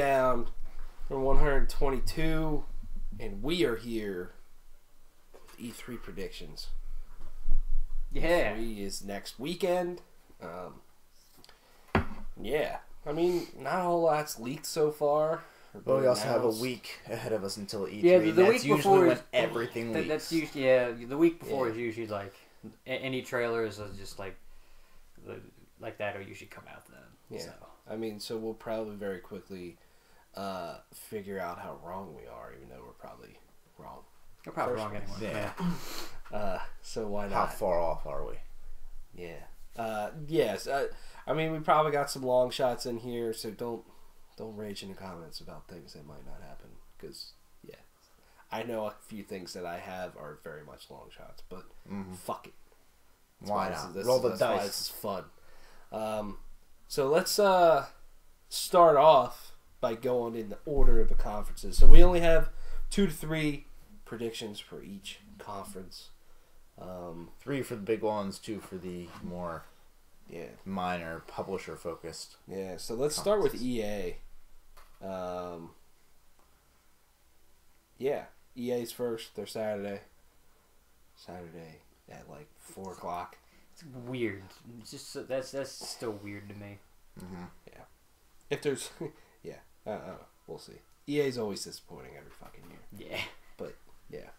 down for 122, and we are here with E3 predictions. Yeah. E3 is next weekend. Yeah. I mean, not a whole lot's leaked so far. But we also have a week ahead of us until E3. Yeah, the week before when everything leaks. That's usually, the week before is usually like any trailers are just like that will usually come out then. Yeah. So. I mean, so we'll probably very quickly figure out how wrong we are, even though we're probably wrong. We're probably wrong anyway. Yeah. So why not? How far off are we? Yeah. Yes. I mean, we probably got some long shots in here, so don't rage in the comments about things that might not happen. Because, yeah, I know a few things that I have are very much long shots, but fuck it. Why not? Roll the dice. Why this is fun. So let's start off by going in the order of the conferences. So we only have 2 to 3 predictions for each conference. 3 for the big ones, 2 for the more minor publisher focused. Yeah, so let's start with EA. EA's first. They're Saturday at like 4 o'clock. It's weird. It's just that's still weird to me. Mm-hmm. Yeah. If there's, we'll see. EA's always disappointing every fucking year. Yeah. But yeah.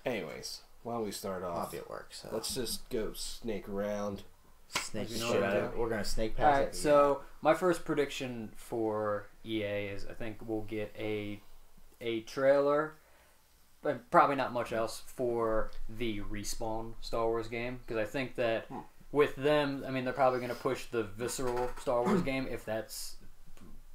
Anyways, why don't we start off? Hobby at work. So let's just go snake around. Snake shit out of it. We're gonna snake pass. All right. So my first prediction for EA is I think we'll get a trailer, but probably not much else for the Respawn Star Wars game, because I think that with them, I mean, they're probably going to push the visceral Star Wars game if that's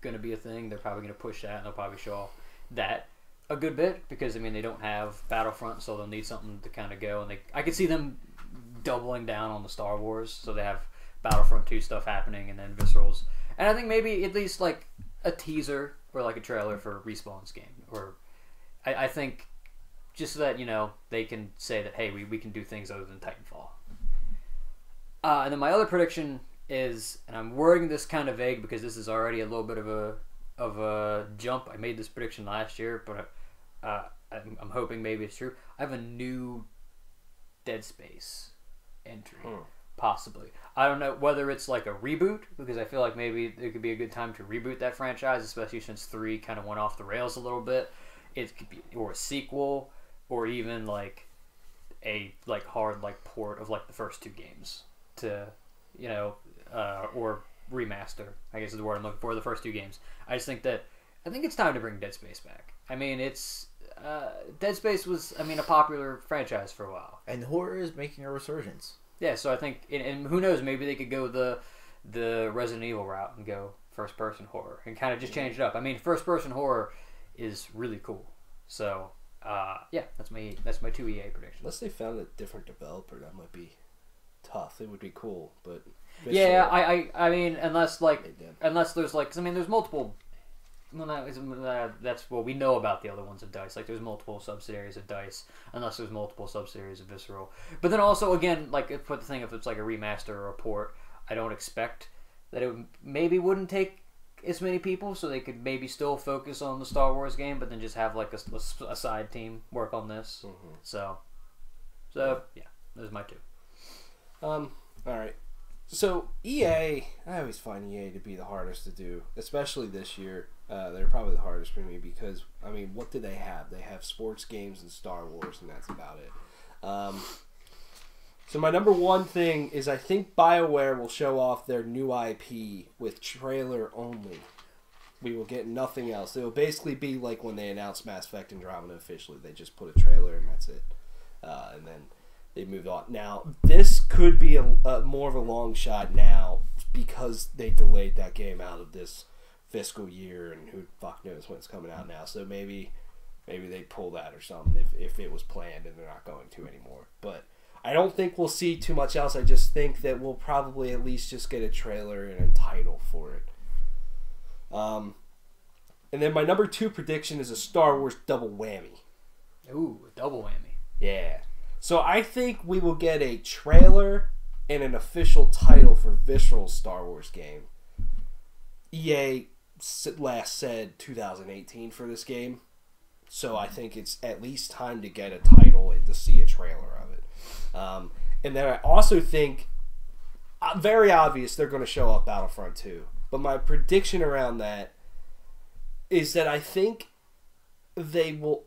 going to be a thing. They're probably going to push that, and they'll probably show off that a good bit, because I mean they don't have Battlefront, so they'll need something to kind of go. And I could see them doubling down on the Star Wars, so they have Battlefront 2 stuff happening, and then viscerals, and I think maybe at least like a teaser or like a trailer for Respawn's game, or I think just so that they can say that hey, we can do things other than Titanfall. And then my other prediction is, and I'm wording this kind of vague because this is already a little bit of a jump. I made this prediction last year, but I'm hoping maybe it's true. I have a new Dead Space entry, possibly. I don't know whether it's like a reboot, because I feel like maybe it could be a good time to reboot that franchise, especially since 3 kind of went off the rails a little bit. It could be, or a sequel, or even like a hard port of like the first 2 games to or remaster, I guess is the word I'm looking for, the first 2 games. I think it's time to bring Dead Space back. I mean, it's Dead Space was a popular franchise for a while, and horror is making a resurgence. Yeah, so I think, and who knows, maybe they could go the Resident Evil route and go first person horror and kind of just change it up. I mean, first person horror is really cool. So that's my 2 EA predictions. Unless they found a different developer, that might be tough. It would be cool, but yeah, I mean, unless there's there's multiple. Well, that's what we know about the other ones of DICE. Like, there's multiple subsidiaries of DICE, unless there's multiple subsidiaries of Visceral. But then also, again, if it's like a remaster or a port, I don't expect that it wouldn't take as many people, so they could maybe still focus on the Star Wars game, but then just have like a side team work on this. Mm-hmm. So yeah, those are my 2. All right. So EA, I always find EA to be the hardest to do, especially this year. They're probably the hardest for me because, I mean, what do they have? They have sports games and Star Wars, and that's about it. So my number 1 thing is I think BioWare will show off their new IP with trailer only. We will get nothing else. It will basically be like when they announced Mass Effect Andromeda officially. They just put a trailer and that's it. And then they moved on. Now, this could be a more of a long shot now because they delayed that game out of this fiscal year, and who fuck knows when it's coming out now. So maybe they pull that or something if it was planned and they're not going to anymore. But I don't think we'll see too much else. I just think that we'll probably at least just get a trailer and a title for it. And then my number 2 prediction is a Star Wars double whammy. Ooh, a double whammy. Yeah. So I think we will get a trailer and an official title for Visceral's Star Wars game. EA last said 2018 for this game. So I think it's at least time to get a title and to see a trailer of it. And then I also think, very obvious, they're going to show off Battlefront 2. But my prediction around that is that I think they will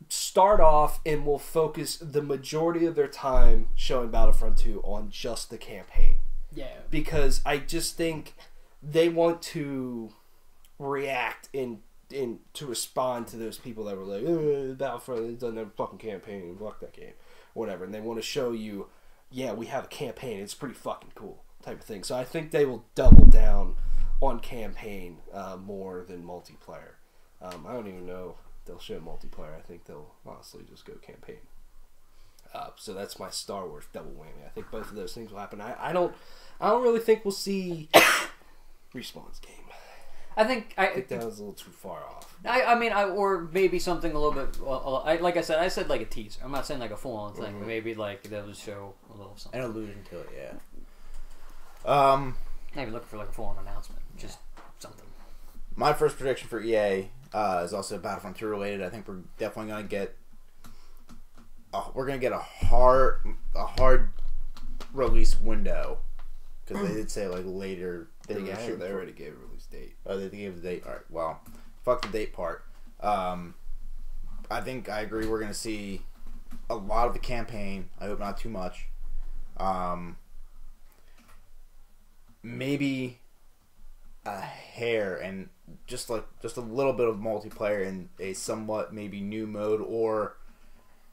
start off and will focus the majority of their time showing Battlefront 2 on just the campaign. Yeah. Because I just think they want to react in to respond to those people that were like, Battlefront doesn't have a fucking campaign, fuck that game, whatever. And they want to show you, yeah, we have a campaign, it's pretty fucking cool, type of thing. So I think they will double down on campaign more than multiplayer. I don't even know if they'll show multiplayer. I think they'll honestly just go campaign. So that's my Star Wars double whammy. I think both of those things will happen. I don't really think we'll see Respawn's game. I think that was a little too far off. Or maybe something a little bit. Like I said like a teaser. I'm not saying like a full on thing, but maybe like they'll just show a little something. An allusion to it, yeah. Maybe looking for like a full on announcement, just something. My first prediction for EA is also Battlefront 2 related. I think we're definitely going to get. We're going to get a hard release window, because they did say like later. They already gave a release date. Oh, they gave the date. All right. Well, fuck the date part. I think I agree. We're going to see a lot of the campaign. I hope not too much. Maybe a hair and just a little bit of multiplayer and a somewhat maybe new mode, or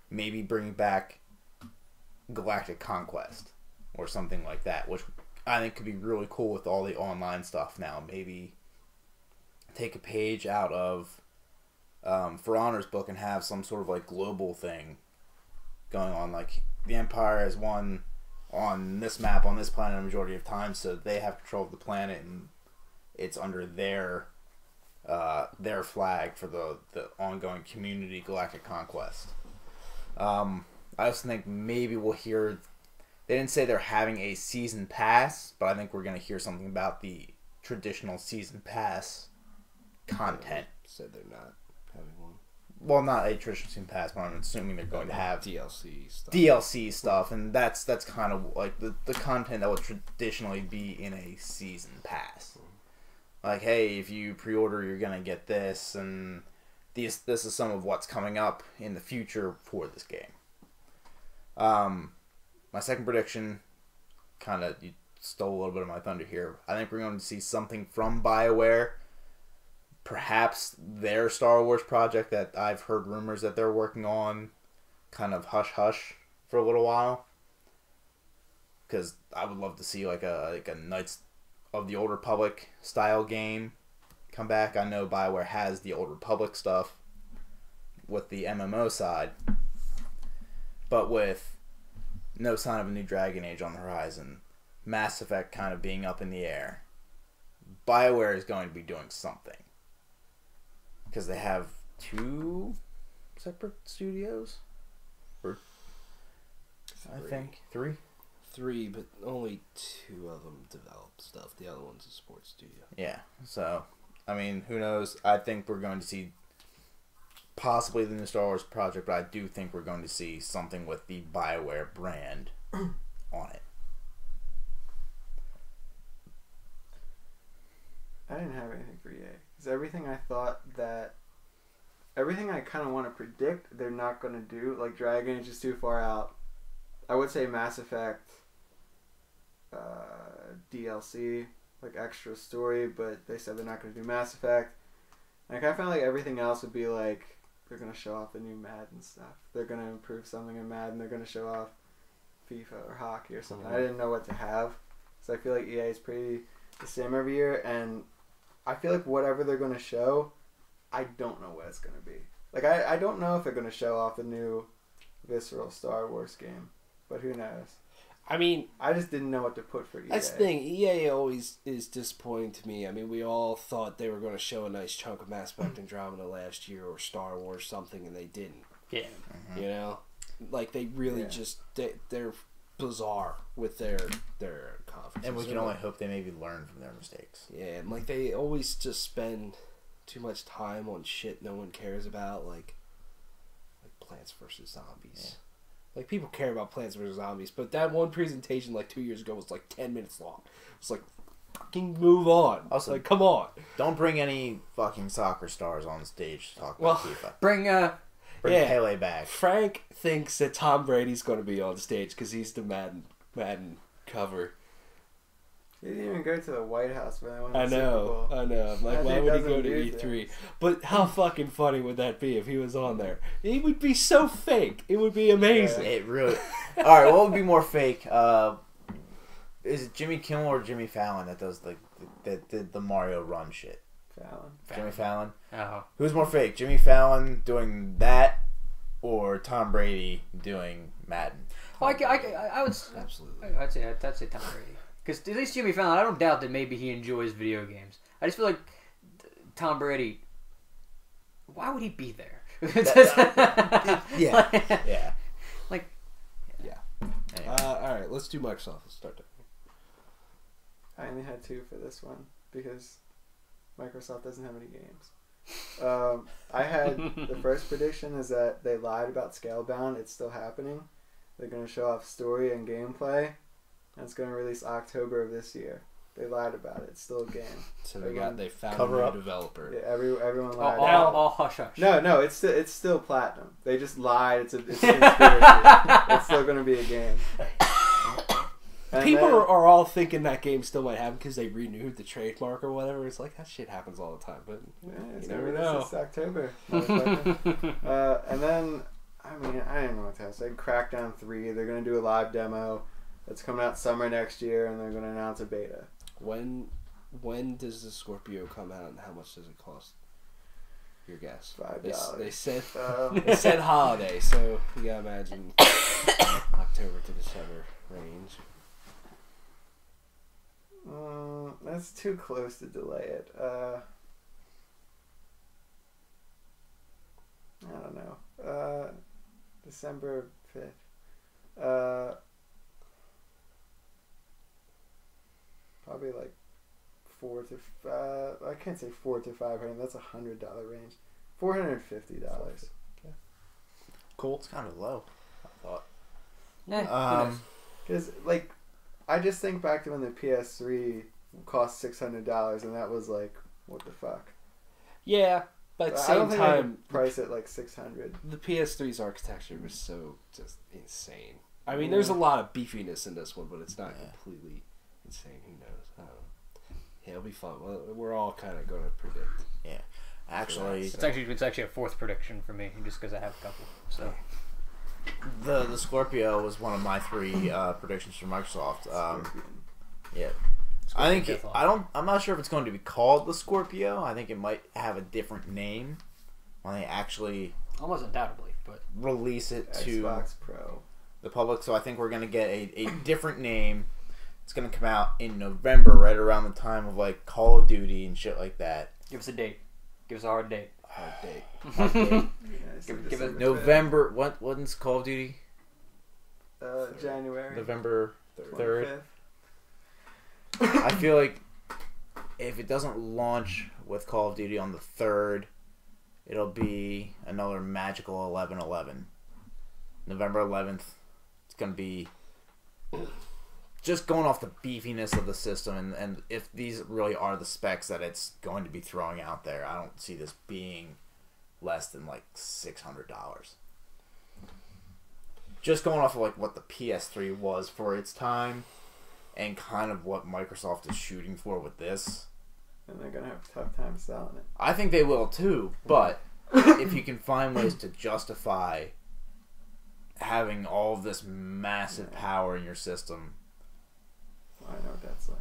maybe bringing back Galactic Conquest or something like that, which I think could be really cool with all the online stuff now. Maybe take a page out of For Honor's book and have some sort of like global thing going on. Like the Empire has won on this map on this planet a majority of times, so they have control of the planet and it's under their flag for the ongoing community Galactic Conquest. I also think maybe we'll hear. They didn't say they're having a season pass, but I think we're going to hear something about the traditional season pass content. Said they're not having one. Well, not a traditional season pass, but I'm assuming they're going to have DLC stuff, and that's kind of like the content that would traditionally be in a season pass. Like, hey, if you pre-order, you're going to get this, and this is some of what's coming up in the future for this game. My second prediction, you stole a little bit of my thunder here. I think we're going to see something from BioWare. Perhaps their Star Wars project that I've heard rumors that they're working on, kind of hush-hush for a little while. Because I would love to see like a Knights of the Old Republic style game come back. I know BioWare has the Old Republic stuff with the MMO side. But with no sign of a new Dragon Age on the horizon, Mass Effect kind of being up in the air, BioWare is going to be doing something. Because they have 2 separate studios? Or, I think 3? 3, but only 2 of them develop stuff. The other one's a sports studio. Yeah, so, I mean, who knows? I think we're going to see possibly the new Star Wars project, but I do think we're going to see something with the BioWare brand on it. I didn't have anything for EA. Because everything I kind of want to predict, they're not going to do. Like, Dragon Age is too far out. I would say Mass Effect DLC, like extra story, but they said they're not going to do Mass Effect. And I kind of felt like everything else would be like, they're going to show off the new Madden stuff. They're going to improve something in Madden. They're going to show off FIFA or hockey or something. I didn't know what to have. So I feel like EA is pretty the same every year. And I feel like whatever they're going to show, I don't know what it's going to be. Like, I don't know if they're going to show off the new Visceral Star Wars game. But who knows? I mean, I just didn't know what to put for EA. That's the thing. EA always is disappointing to me. I mean, we all thought they were going to show a nice chunk of Mass Effect Andromeda last year or Star Wars something, and they didn't. Yeah. You know? Like, they really they're bizarre with their conferences. And we can only hope they maybe learn from their mistakes. Yeah, and like they always just spend too much time on shit no one cares about, like Plants vs. Zombies. Yeah. Like, people care about Plants vs. Zombies, but that one presentation like 2 years ago was like 10 minutes long. It's like, fucking move on. Also, like, come on. Don't bring any fucking soccer stars on stage to talk about FIFA. Bring Pele back. Frank thinks that Tom Brady's going to be on stage because he's the Madden cover. He didn't even go to the White House when they won I the Super Bowl. know. I'm like, why would he go to E3? Things. But how fucking funny would that be if he was on there? It would be so fake. It would be amazing. Yeah, it really... Alright, what would be more fake? Is it Jimmy Kimmel or Jimmy Fallon that does the Mario Run shit? Fallon. Jimmy Fallon? Oh. Who's more fake? Jimmy Fallon doing that or Tom Brady doing Madden? Well, I would... Absolutely. I'd say Tom Brady. Because at least Jimmy Fallon, I don't doubt that maybe he enjoys video games. I just feel like Tom Brady, why would he be there? Yeah. Like, yeah. Anyway. Alright, let's do Microsoft. Let's start there. I only had 2 for this one because Microsoft doesn't have any games. I had the first prediction is that they lied about Scalebound. It's still happening. They're going to show off story and gameplay. And it's going to release October of this year. They lied about it. It's still a game. So they found cover a new up developer. Yeah, everyone lied. all hush hush. No, it's still platinum. They just lied. It's a conspiracy. It's still going to be a game. And People then, are all thinking that game still might happen because they renewed the trademark or whatever. It's like, that shit happens all the time, but it's you gonna never release know. this October. Motherfucker. And then, I mean, I didn't know what to say. Crackdown 3. They're going to do a live demo. It's coming out summer next year, and they're going to announce a beta. When does the Scorpio come out, and how much does it cost? Your guess. $5. They said holiday, so you gotta imagine October to December range. That's too close to delay it. I don't know. December 5th. Probably like I can't say $400 to $500. That's $100 range. $450. Okay. Cool. It's kind of low, I thought. Because I just think back to when the PS3 cost $600, and that was like, what the fuck? Yeah, but at the I same don't think I time, could price it like $600. the PS3's architecture was so just insane. I mean, there's a lot of beefiness in this one, but it's not completely insane. Who knows? I don't know. Yeah, it'll be fun. We're all kind of going to predict. Yeah. Actually, it's actually a 4th prediction for me, just because I have a couple. So the Scorpio was one of my 3 predictions for Microsoft. Yeah. I'm not sure if it's going to be called the Scorpio. I think it might have a different name when they actually almost undoubtedly, but release it to Xbox Pro. the public. So I think we're going to get a different name. It's going to come out in November, right around the time of like Call of Duty and shit like that. give us a date. Give us a hard date. Hard date. Yeah, Give it November. When's Call of Duty? January. November 3rd. 25th. I feel like if it doesn't launch with Call of Duty on the 3rd, it'll be another magical 11/11. November 11th. It's going to be just going off the beefiness of the system, and if these really are the specs that it's going to be throwing out there, I don't see this being less than like $600. Just going off of like what the PS3 was for its time, and kind of what Microsoft is shooting for with this. And they're going to have a tough time selling it. I think they will too, but if you can find ways to justify having all of this massive power in your system, I know what that's like.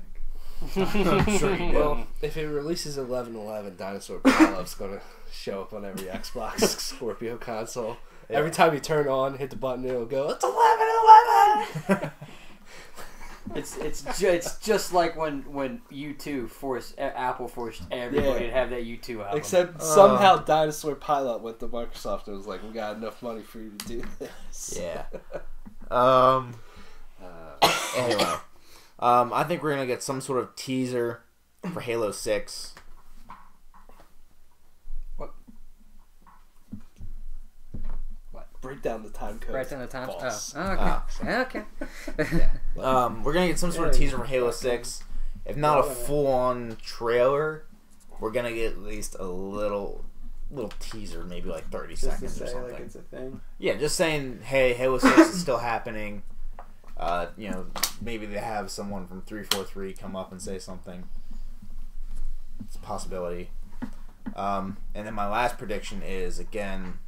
I'm sure you will. Well, if it releases 11/11, Dinosaur Pileups going to show up on every Xbox Scorpio console. Yeah. Every time you turn on, hit the button, it'll go, it's 11/11! It's just like when U2 Apple forced everybody to have that U2 album. Except somehow Dinosaur Pileup went to Microsoft and was like, we got enough money for you to do this. Yeah. Anyway, I think we're gonna get some sort of teaser for Halo 6. Break down the time code. Right down the time. Boss. Oh, okay. We're gonna get some sort of teaser for Halo 6. If not a full-on trailer, we're gonna get at least a little teaser, maybe like 30 Just to seconds or say something. like it's a thing. Yeah, just saying, hey, Halo 6 is still happening. Maybe they have someone from 343 come up and say something. It's a possibility. And then my last prediction is, again,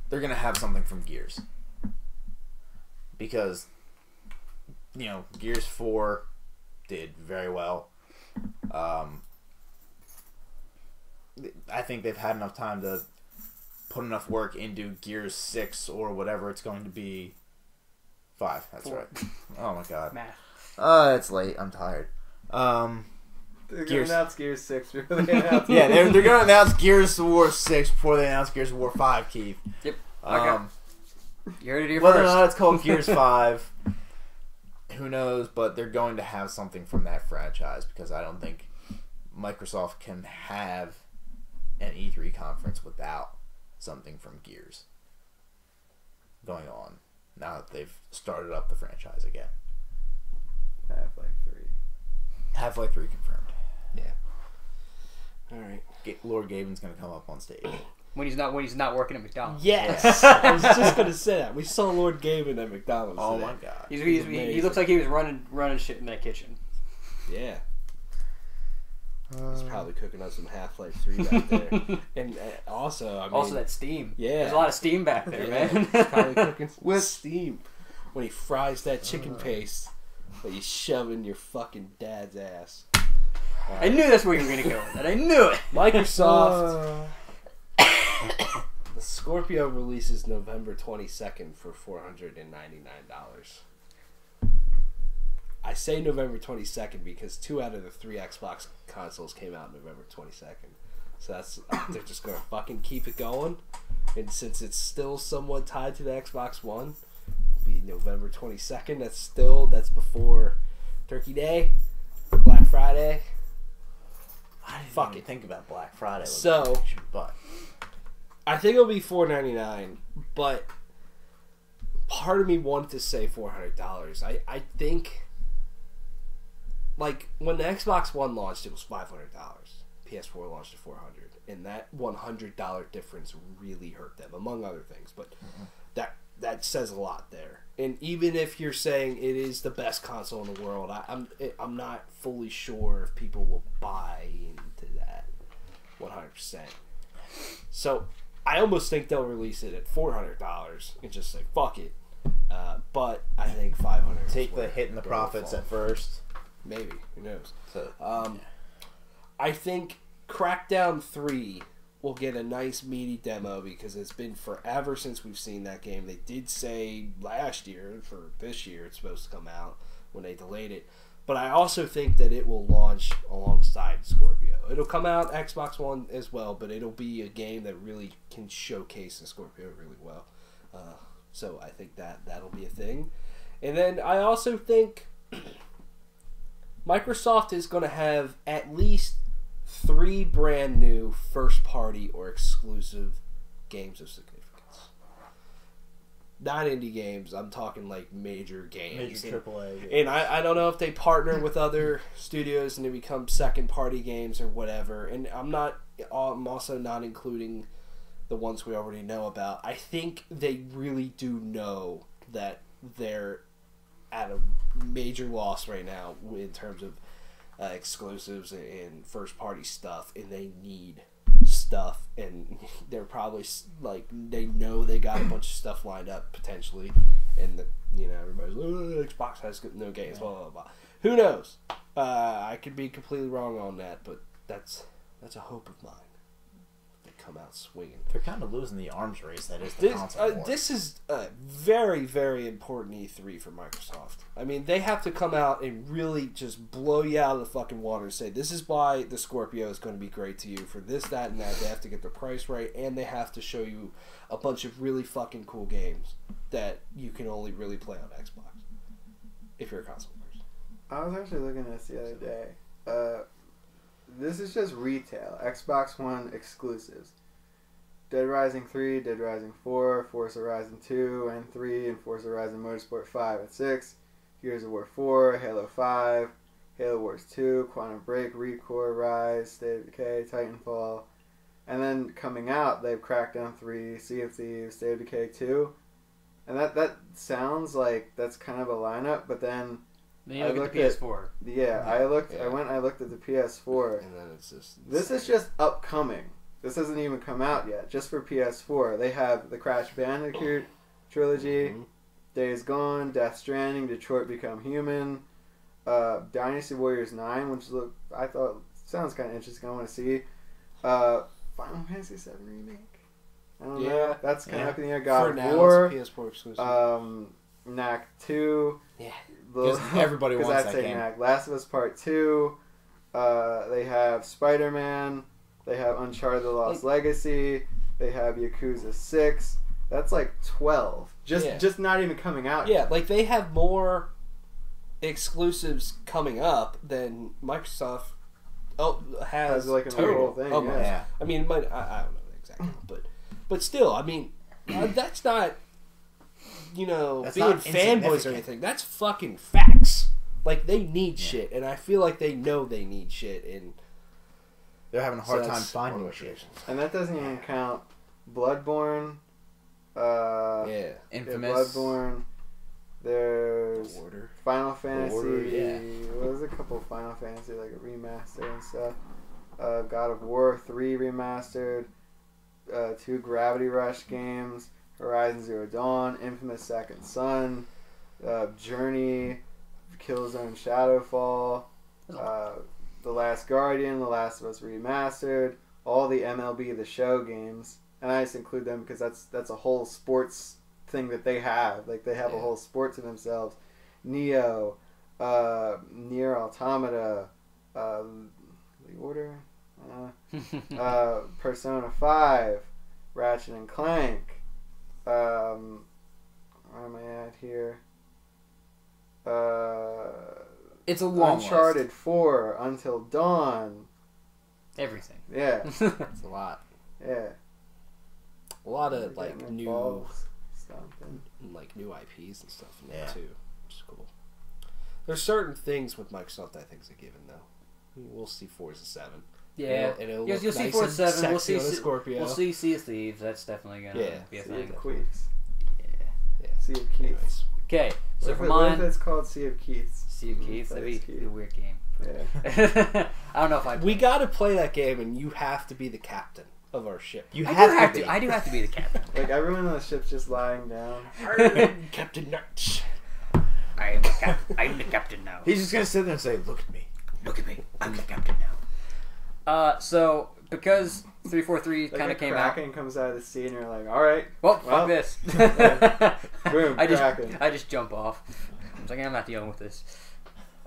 they're going to have something from Gears. Because, Gears 4 did very well. I think they've had enough time to put enough work into Gears 6 or whatever it's going to be. 5, that's 4. Right. Oh my god. Math. It's late. I'm tired. They're going to announce Gears 6 before they announce yeah, they're going to announce Gears of War 6 before they announce Gears of War 5, Keith. Yep. Okay. You heard it here whether first. or not it's called Gears 5, who knows, but they're going to have something from that franchise because I don't think Microsoft can have an E3 conference without something from Gears going on now that they've started up the franchise again. Half-Life 3. Half-Life 3 confirmed. Yeah. All right. Lord Gaben's going to come up on stage. When he's not working at McDonald's. Yes. I was just going to say that. We saw Lord Gaben at McDonald's Oh today. my god. He looks like he was running shit in that kitchen. Yeah. He's probably cooking up some Half-Life 3 back there. And also, I mean... Also that steam. Yeah. There's a lot of steam back there, man. He's probably cooking with steam. When he fries that chicken paste that you shove in your fucking dad's ass. I knew that's where you were going to go with that. I knew it. Microsoft... The Scorpio releases November 22nd for $499. I say November 22nd because 2 out of the 3 Xbox consoles came out November 22nd. So they're just going to fucking keep it going. And since it's still somewhat tied to the Xbox One, it'll be November 22nd. That's before Turkey Day, Black Friday. I didn't even think about Black Friday. So, but I think it'll be $499, but part of me wanted to say $400. I think, like, when the Xbox One launched, it was $500. PS4 launched at $400, and that $100 difference really hurt them, among other things. But that says a lot there. And even if you're saying it is the best console in the world, I'm not fully sure if people will buy into that 100%. So I almost think they'll release it at $400 and just say fuck it. But I think $500. Take the hit in the profits at first. Maybe, who knows? So, I think Crackdown 3 will get a nice meaty demo because it's been forever since we've seen that game. They did say last year, for this year, it's supposed to come out when they delayed it. But I also think that it will launch alongside Scorpio. It'll come out Xbox One as well, but it'll be a game that really can showcase the Scorpio really well. So I think that'll be a thing. And then I also think Microsoft is going to have at least 3 brand new first party or exclusive games of significance. Not indie games, I'm talking like major games. Major AAA games. And I don't know if they partner with other studios and they become second party games or whatever. And I'm also not including the ones we already know about. I think they really do know that they're at a major loss right now in terms of exclusives and first party stuff, and they need stuff, and they're probably like, they know they got a bunch of stuff lined up potentially, and everybody's Xbox has no games, blah blah blah. Who knows? I could be completely wrong on that, but that's a hope of mine. They come out swinging. They're kind of losing the arms race that is the console war. This is a very, very important E3 for Microsoft. I mean, they have to come out and really just blow you out of the fucking water and say, this is why the Scorpio is going to be great to you for this, that, and that. They have to get the price right, and they have to show you a bunch of really fucking cool games that you can only really play on Xbox. if you're a console person. I was actually looking at this the other day. This is just retail. Xbox One exclusives. Dead Rising 3, Dead Rising 4, Forza Horizon 2 and 3, and Forza Horizon Motorsport 5 and 6, Gears of War 4, Halo 5, Halo Wars 2, Quantum Break, ReCore, Rise, State of Decay, Titanfall. And then coming out, they've Crackdown 3, Sea of Thieves, State of Decay 2. And that sounds like that's kind of a lineup, but then Then you look at the PS4. I looked at the PS4. And then it's just... This is just upcoming. This hasn't even come out yet. Just for PS4. They have the Crash Bandicoot trilogy, Days Gone, Death Stranding, Detroit Become Human, Dynasty Warriors 9, which I thought sounds kind of interesting. I want to see. Final Fantasy 7 Remake. I don't know. That's kind of up in the air. God of War. PS4 exclusive. Knack 2. Yeah. Because everybody wants that game. Knack. Last of Us Part 2. They have Spider-Man. They have Uncharted: The Lost Legacy. They have Yakuza 6. That's like 12. Just not even coming out yet. Yeah, like they have more exclusives coming up than Microsoft has like an total. overall thing. Almost. Yeah. I mean, I don't know exactly, but still, I mean, that's not, That's being not fanboys or insignificant. anything. That's fucking facts. Like, they need shit, and I feel like they know they need shit, and They're having a hard so time that's finding one of shit. the And that doesn't even count Bloodborne. yeah. Infamous. Bloodborne. There's Order. Final Fantasy. Order, yeah. There was a couple of Final Fantasy, like a remaster and stuff. God of War 3 remastered. 2 Gravity Rush games. Horizon Zero Dawn. Infamous Second Son. Journey. Killzone Shadowfall. The Last Guardian. The Last of Us remastered. All the MLB The Show games. And I just include them because that's a whole sports thing that they have. Like, they have a whole sport to themselves. Neo, Nier Automata, The Order, Persona 5, Ratchet and Clank, where am I at here? It's a long Uncharted list. 4, Until Dawn. Everything. Yeah, It's a lot. yeah. A lot They're of, like, getting new... involved, something. like new IPs and stuff in Yeah. there too, which is cool. There's certain things with Microsoft I think is a given though. I mean, we'll see Forza 7. Yeah. And it'll You'll look see nice Forza and 7. We'll sexy see. on a Scorpio. We'll see Sea of Thieves. That's definitely gonna be a Sea thing. of Queefs. Yeah. Sea of Keiths. Anyways. Okay. So What for if what mine, if it's called Sea of Keiths? Sea of Keiths. That'd be Keith. a weird game. Yeah. I don't know if I. We got to play that game, and you have to be the captain of our ship. You I have do to. I do have to be the captain. Like, everyone on the ship's just lying down. Captain Nut. I'm the captain now. He's just gonna sit there and say, "Look at me." Look at me. I'm the captain now. So because 343 Like kind a of came out. Kraken comes out of the sea and you're like, alright. Well, Well, fuck this. Boom, Kraken. I just jump off. I was like, I'm not dealing with this.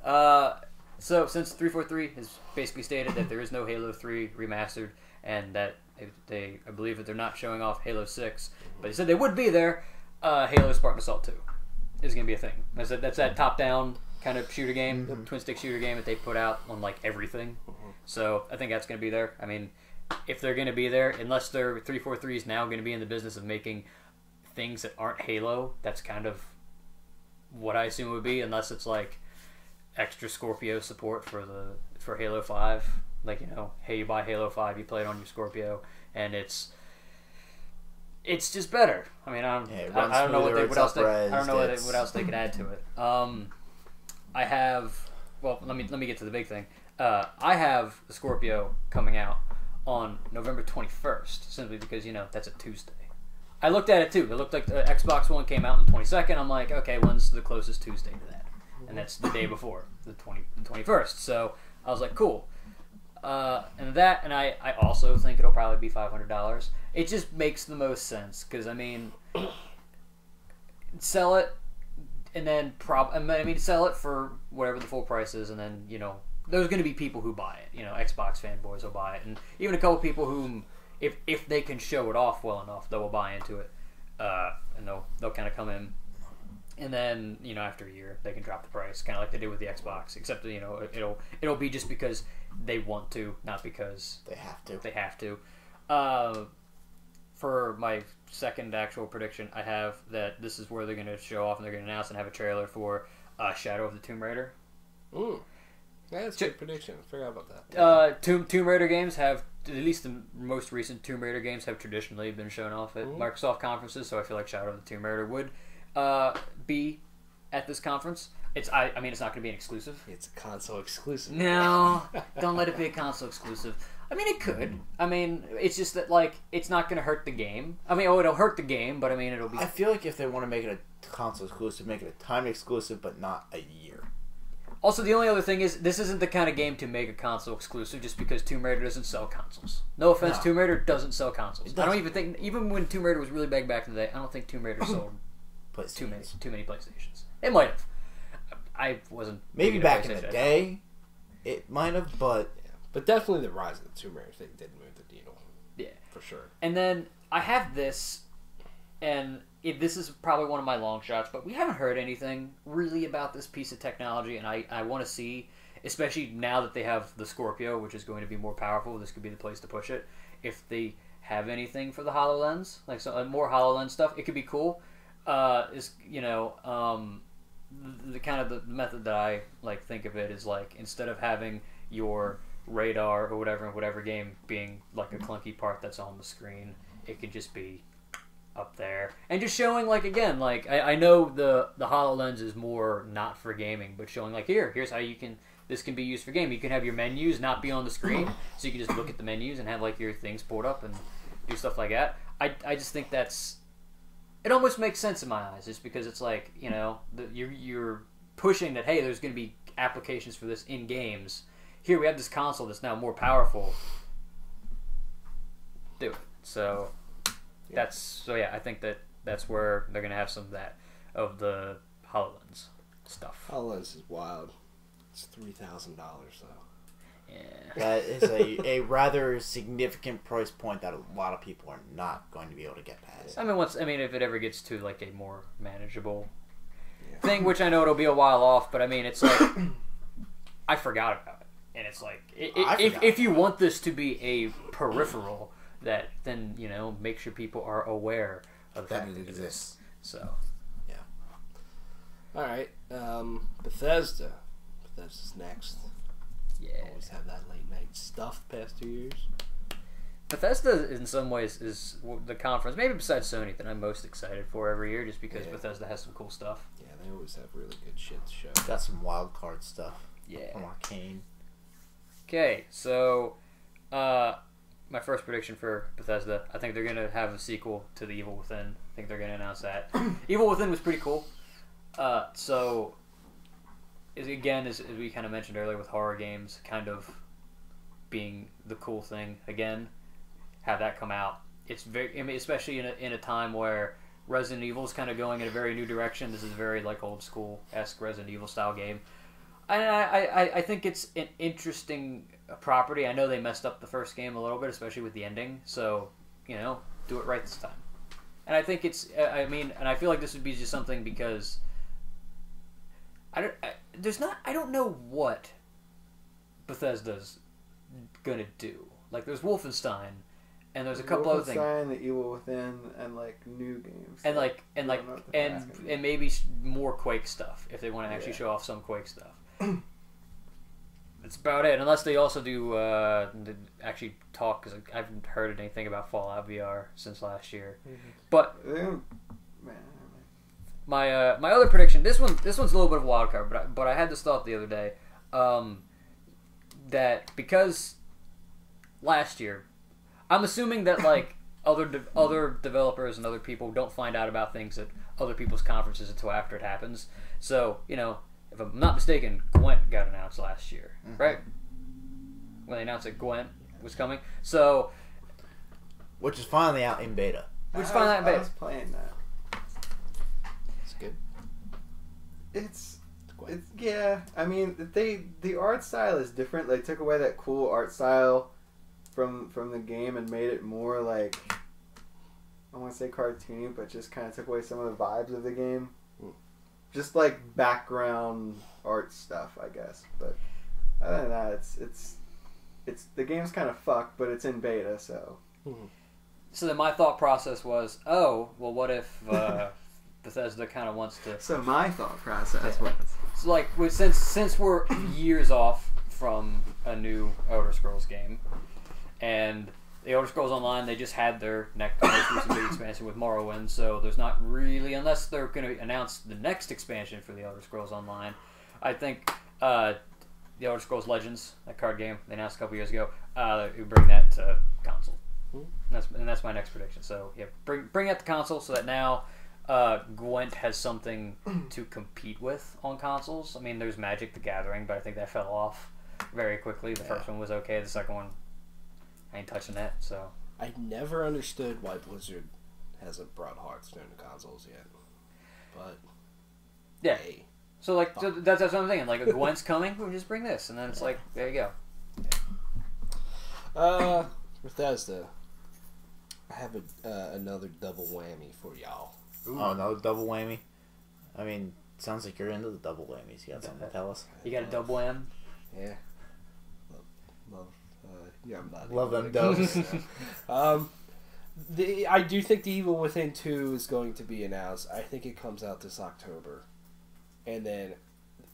So since 343 has basically stated that there is no Halo 3 remastered, and that I believe that they're not showing off Halo 6, but they said they would be there. Halo Spartan Assault 2 is going to be a thing. That's that top-down kind of shooter game, twin-stick shooter game that they put out on like everything. So I think that's going to be there. I mean, if they're going to be there, unless 343 is now going to be in the business of making things that aren't Halo, that's kind of what I assume it would be, unless it's like extra Scorpio support for Halo 5. Like, hey, you buy Halo 5, you play it on your Scorpio, and it's just better. I mean, I don't know what else they could add to it. I have, well, let me get to the big thing. I have the Scorpio coming out on November 21st, simply because that's a Tuesday. I looked at it too. It looked like the Xbox One came out on the 22nd. I'm like, okay, when's the closest Tuesday to that? And that's the day before, the 21st. So I was like, cool. And I also think it'll probably be $500. It just makes the most sense because, I mean, sell it and then sell it for whatever the full price is, and then there's going to be people who buy it. Xbox fanboys will buy it, and even a couple people whom, if they can show it off well enough, they will buy into it, and they'll kind of come in And then, after a year, they can drop the price, kind of like they did with the Xbox. Except that, it'll be just because they want to, not because They have to. they have to. For my second actual prediction, I have that this is where they're going to show off and they're going to announce and have a trailer for Shadow of the Tomb Raider. Ooh. Yeah, that's a good prediction. I forgot about that. Tomb Raider games have, at least the most recent Tomb Raider games have traditionally been shown off at Microsoft conferences, so I feel like Shadow of the Tomb Raider would be at this conference. It's not going to be an exclusive. It's a console exclusive. No, don't let it be a console exclusive. I mean, it could. I mean, it's just that, it's not going to hurt the game. I mean, it'll hurt the game, but I mean, it'll be... I feel like if they want to make it a console exclusive, make it a time exclusive, but not a year. Also, the only other thing is, this isn't the kind of game to make a console exclusive just because Tomb Raider doesn't sell consoles. No offense, No. Tomb Raider doesn't sell consoles. It I don't doesn't. even think, even when Tomb Raider was really big back in the day, I don't think Tomb Raider sold too PlayStations. many PlayStations. It might have. I wasn't... Maybe big into back in the PlayStation. day, it might have, but... Yeah. But definitely the Rise of the Tomb Raider thing did move the needle. Yeah. For sure. And then I have this, and this is probably one of my long shots, but we haven't heard anything really about this piece of technology, and I want to see, especially now that they have the Scorpio, which is going to be more powerful, this could be the place to push it. If they have anything for the HoloLens, like more HoloLens stuff, it could be cool. The kind of the method that I think of it is instead of having your radar or whatever in whatever game being like a clunky part that's on the screen, it could just be up there and just showing I know the HoloLens is more not for gaming, but showing here's how this can be used for gaming. You can have your menus not be on the screen, so you can just look at the menus and have your things pulled up and do stuff like that. I just think it almost makes sense in my eyes, just because it's you're pushing that, hey, there's going to be applications for this in games. Here we have this console that's now more powerful. Do it. So I think that's where they're gonna have some of the HoloLens stuff. HoloLens is wild. It's $3,000 though. Yeah. That is a rather significant price point that a lot of people are not going to be able to get past. I mean, if it ever gets to a more manageable thing, which I know it'll be a while off, but I mean, it's I forgot about it. And it's if you want this to be a peripheral, then make sure people are aware of the That fact it that exists. So, yeah. All right, Bethesda. Bethesda's next. Yeah. Always have that late night stuff the past 2 years. Bethesda, in some ways, is the conference, maybe besides Sony, that I'm most excited for every year, just because Bethesda has some cool stuff. Yeah, they always have really good shit to show. Got some wild card stuff. Yeah. From Arcane. Okay, so my first prediction for Bethesda, I think they're going to have a sequel to The Evil Within. I think they're going to announce that. Evil Within was pretty cool. So, as we kind of mentioned earlier with horror games kind of being the cool thing again, have that come out. It's very, especially in a time where Resident Evil is kind of going in a very new direction. This is a very old school-esque Resident Evil style game. I think it's an interesting property. I know they messed up the first game a little bit, especially with the ending. So, do it right this time. And I think it's, and I feel like this would be just something because I don't know what Bethesda's gonna do. There's Wolfenstein, and there's a couple other things. Wolfenstein, The Evil Within, and new games. And maybe more Quake stuff if they want to actually show off some Quake stuff. That's about it, unless they also do actually talk, because I haven't heard anything about Fallout VR since last year. Mm-hmm. But my other prediction, this one's a little bit of a wild card, but I had this thought the other day, that because last year, I'm assuming that other developers and other people don't find out about things at other people's conferences until after it happens. So, if I'm not mistaken, Gwent got announced last year, right? When they announced that Gwent was coming. So, which is finally out in beta. I was playing that. It's good. It's yeah. I mean, the art style is different. They took away that cool art style from the game and made it more I want to say cartoony, but just kind of took away some of the vibes of the game. just like background art stuff, I guess. But other than that, it's the game's kind of fucked, but it's in beta, so. So then my thought process was, oh, well, what if Bethesda kind of wants to... So my thought process was... So, like, since we're years off from a new Elder Scrolls game, and the Elder Scrolls Online, they just had their next most recent big expansion with Morrowind, so there's not really, unless they're going to announce the next expansion for the Elder Scrolls Online, I think the Elder Scrolls Legends, that card game they announced a couple years ago, we bring that to console. And that's my next prediction. So yeah, bring out the console so that now Gwent has something to compete with on consoles. I mean, there's Magic the Gathering, but I think that fell off very quickly. The first one was okay. The second one, I ain't touching that. So I never understood why Blizzard hasn't brought Hearthstone to consoles yet. But yeah, hey, so like so that's what I'm thinking. Like a Gwent's coming, we'll just bring this, and then it's like there you go. Bethesda. I have another double whammy for y'all. Ooh. Oh, another double whammy? I mean, sounds like you're into the double whammies. You got something to tell us? You got a double wham? Yeah. Yeah, I'm not. Love them dubs. I do think The Evil Within 2 is going to be announced. I think it comes out this October. And then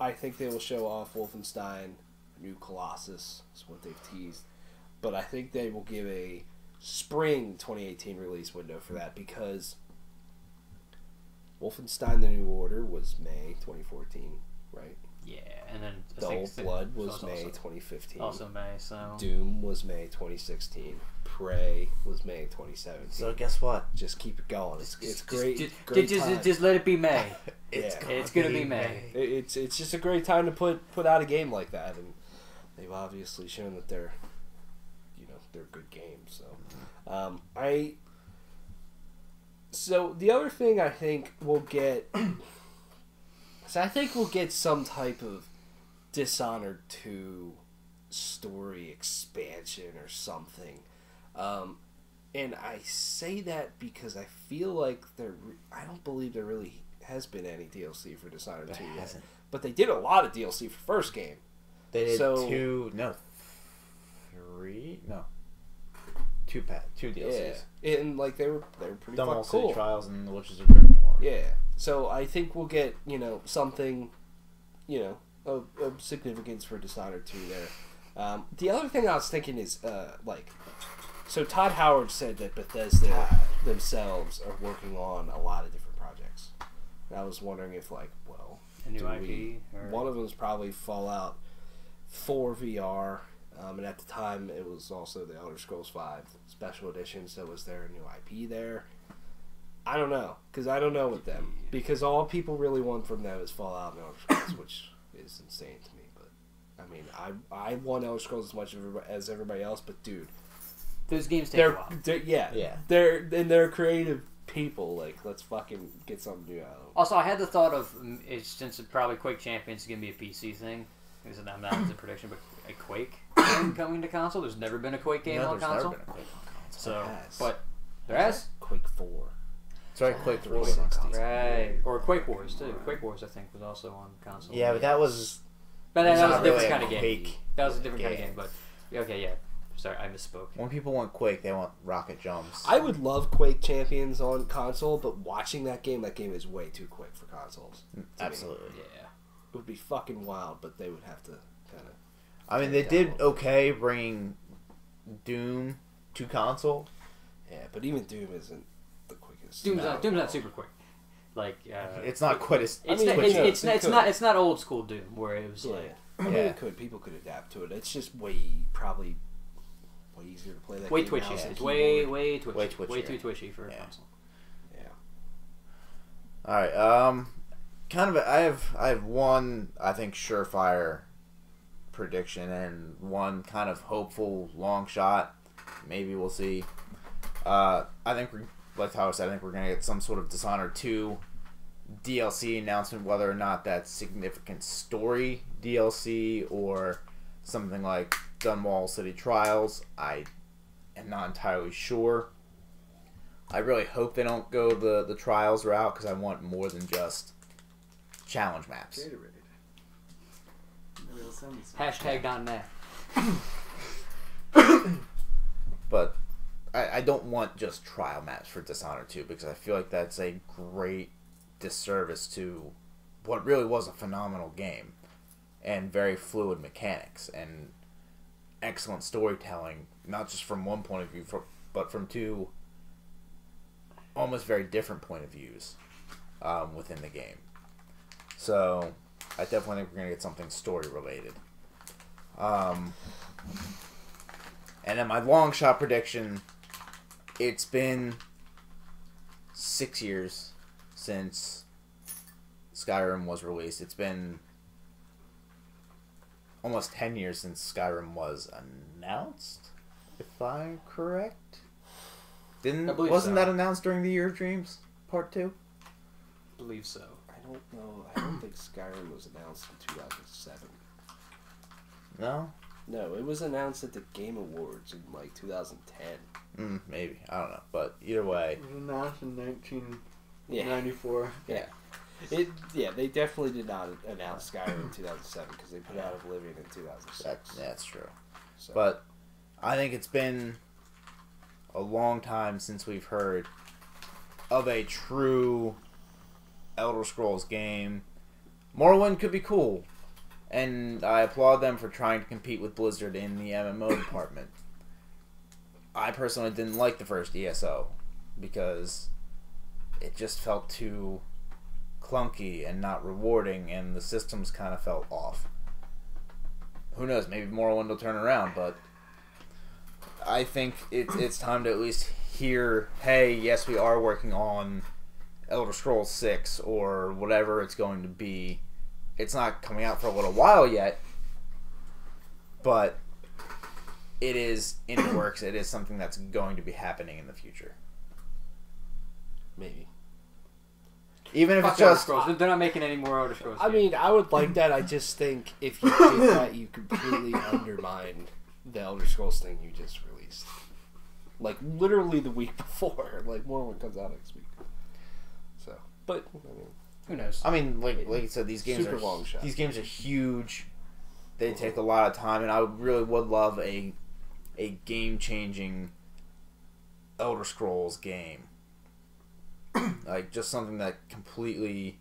I think they will show off Wolfenstein New Colossus. Is what they've teased. But I think they will give a spring 2018 release window for that because Wolfenstein The New Order was May 2014, right? Yeah, and then The Old Blood was May 2015. Also May, so Doom was May 2016. Prey was May 2017. So guess what? Just keep it going. It's great. Just let it be May. It's gonna be May. It's just a great time to put out a game like that, and they've obviously shown that they're good games. So the other thing I think we'll get some type of Dishonored 2 story expansion or something. And I say that because I feel like I don't believe there really has been any DLC for Dishonored 2 yet. But they did a lot of DLC for first game. They did two DLCs. Yeah, and like they were pretty Dumb cool. City Trials and the Witches of Grimoire. Yeah, so I think we'll get something, of significance for Dishonored 2 there. The other thing I was thinking is so Todd Howard said that Bethesda themselves are working on a lot of different projects. And I was wondering if a new IP. One of them is probably Fallout 4 VR. And at the time, it was also the Elder Scrolls 5 Special Edition, so was there a new IP there? I don't know, because I don't know with them. Because all people really want from them is Fallout and Elder Scrolls, which is insane to me. But, I mean, I want Elder Scrolls as much as everybody else, but dude. Those games take a while. They're creative people. Like, let's fucking get something new out of them. Also, I had the thought of, since probably Quake Champions is going to be a PC thing, because I'm not as a prediction, but a Quake game coming to console. There's never been a Quake game on console. Never been a Quake on console. So, but there has Quake 4. Sorry, Quake 4. Right, or Quake Wars too. Quake Wars, I think, was also on console. Yeah, but that was. But that was a different really kind of a game. Quake That was a different kind of game. But okay, yeah. Sorry, I misspoke. When people want Quake, they want rocket jumps. I would love Quake Champions on console, but watching that game is way too quick for consoles. Absolutely. Yeah. It would be fucking wild, but they would have to kind of. I mean, they did okay bringing Doom to console. Yeah, but even Doom isn't the quickest. Doom's not super quick. Like it's not quite as. It's not old school Doom where it was like. I mean, people could adapt to it. It's just probably way easier to play that. Way game twitchy. now. It's way twitchy. Way twitchier. Way too twitchy for a console. Yeah. All right. I have one I think surefire prediction and one kind of hopeful long shot. Maybe we'll see. I think like Tyler said, I think we're gonna get some sort of Dishonored 2 DLC announcement, whether or not that's significant story DLC or something like Dunwall City Trials. I am not entirely sure. I really hope they don't go the Trials route because I want more than just challenge maps. Gatorade. Maybe they'll send me some. #.net. But I don't want just trial maps for Dishonored 2 because I feel like that's a great disservice to what really was a phenomenal game and very fluid mechanics and excellent storytelling, not just from one point of view, but from two almost very different point of views within the game. So I definitely think we're going to get something story related. And then my long shot prediction, it's been 6 years since Skyrim was released. It's been almost 10 years since Skyrim was announced, if I'm correct. Wasn't that announced during the Year of Dreams Part 2? I believe so. I don't know. I don't think Skyrim was announced in 2007. No? No, it was announced at the Game Awards in like 2010. Maybe. I don't know. But either way. It was announced in 1994. Yeah. They definitely did not announce Skyrim in 2007 because they put out Oblivion in 2006. That's true. So. But I think it's been a long time since we've heard of a true Elder Scrolls game. Morrowind could be cool, and I applaud them for trying to compete with Blizzard in the MMO department. I personally didn't like the first ESO because it just felt too clunky and not rewarding, and the systems kind of felt off. Who knows, maybe Morrowind will turn around, but I think it's time to at least hear, hey, yes, we are working on Elder Scrolls 6 or whatever it's going to be. It's not coming out for a little while yet, but it is in the works. It is something that's going to be happening in the future. Maybe. Even if Fuck it's just... Elder Scrolls. They're not making any more Elder Scrolls I games. mean, I would like that. I just think if you did that, you completely undermine the Elder Scrolls thing you just released. Like, literally the week before. Like, Morrowind comes out next week. So, but, I mean... Who knows? I mean, like you said, these games Super long shot. These games are huge. They take a lot of time, and I really would love a game-changing Elder Scrolls game. Like, just something that completely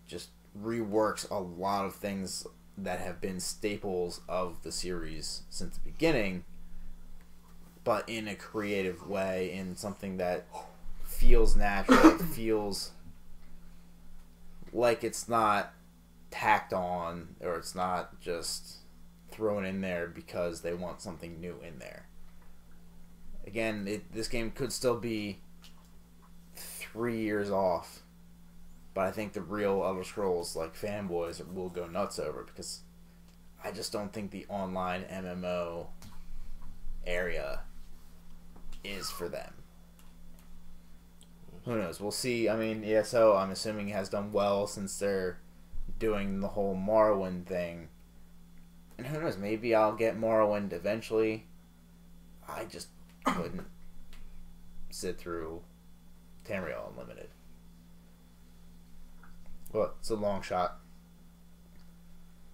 just reworks a lot of things that have been staples of the series since the beginning, but in a creative way, in something that feels natural, feels like it's not tacked on, or it's not just thrown in there because they want something new in there. Again, this game could still be 3 years off, but I think the real Elder Scrolls like fanboys will go nuts over it, because I just don't think the online MMO area is for them. Who knows? We'll see. I mean, ESO, I'm assuming, has done well since they're doing the whole Morrowind thing. And who knows? Maybe I'll get Morrowind eventually. I just couldn't sit through Tamriel Unlimited. Well, it's a long shot.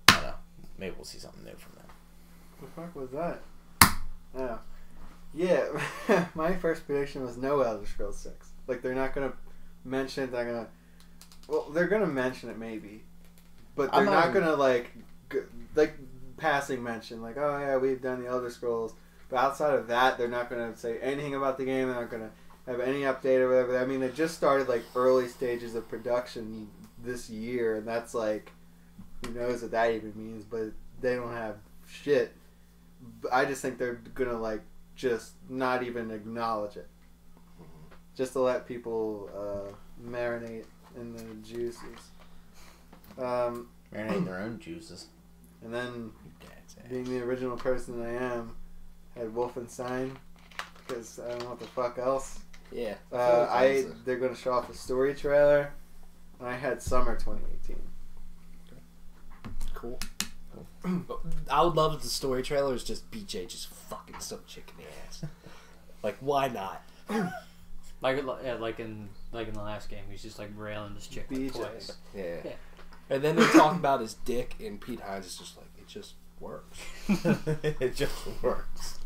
I don't know. Maybe we'll see something new from them. The fuck was that? Oh. Yeah, my first prediction was no Elder Scrolls 6. Like, they're not going to mention it, they're going to... Well, they're going to mention it, maybe. But they're not going to, like, passing mention, like, oh, yeah, we've done the Elder Scrolls. But outside of that, they're not going to say anything about the game. They're not going to have any update or whatever. I mean, they just started, like, early stages of production this year, and that's, like, who knows what that even means, but they don't have shit. But I just think they're going to, like, just not even acknowledge it. Just to let people marinate in the juices. Marinate their own juices. And then, being the original person I am, had Wolfenstein, because I don't know what the fuck else. Yeah. They're going to show off a story trailer, and I had summer 2018. Cool. I would love if the story trailer is just BJ just fucking some chick in the ass. Like, why not? Like in the last game, he's just like railing this chick like, BJ. twice. Yeah. Yeah. And then they talk about his dick, and Pete Hines is just like, it just works. It just works.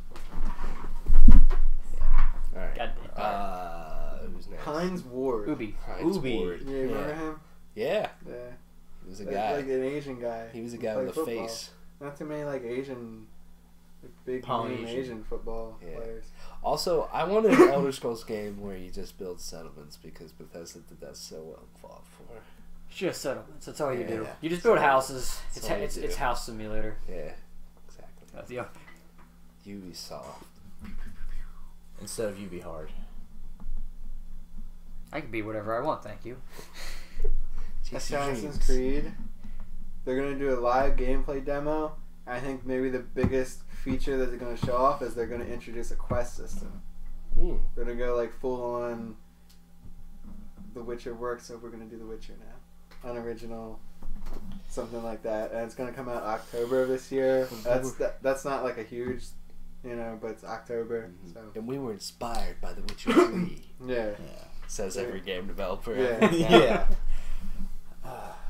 All right. God Who's next? Hines Ward. Ubi. Hines Ubi. Ward. Yeah, remember him? Yeah. Yeah. He was a Like, guy. like an Asian guy. He was a who guy played with a football. face. Not too many like Asian, like, big name Polynesian. Asian football Yeah. players. Also, I wanted an Elder Scrolls game where you just build settlements because Bethesda did that so well in Fallout 4. Just settlements. That's all you do. Yeah. You just build houses. That's all you It's do. house simulator. Yeah, exactly. That's the Ubisoft. Instead of UB hard. I can be whatever I want. Thank you. Chase your Assassin's dreams. Creed. They're gonna do a live gameplay demo. I think maybe the biggest feature that they're gonna show off is they're gonna introduce a quest system. Mm. They're gonna go like full on. The Witcher works, so we're gonna do The Witcher now, unoriginal, something like that, and it's gonna come out October of this year. That's not like a huge, but it's October, so And we were inspired by The Witcher 3, yeah. says every game developer. Yeah. Yeah.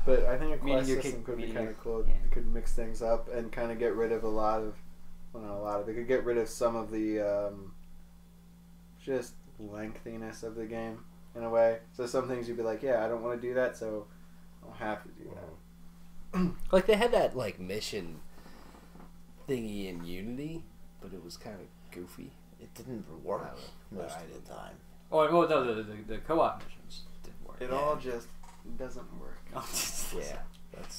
But I think a Meaning quest your system could be meaning kind your- of cool. yeah. It could mix things up and kind of get rid of It could get rid of some of the just lengthiness of the game in a way. So some things you'd be like, yeah, I don't want to do that, so I don't have to do that. Like, they had that, like, mission thingy in Unity, but it was kind of goofy. It didn't work No, most I of the time. Oh, well, no, the co-op missions didn't work. It all just doesn't work. Yeah.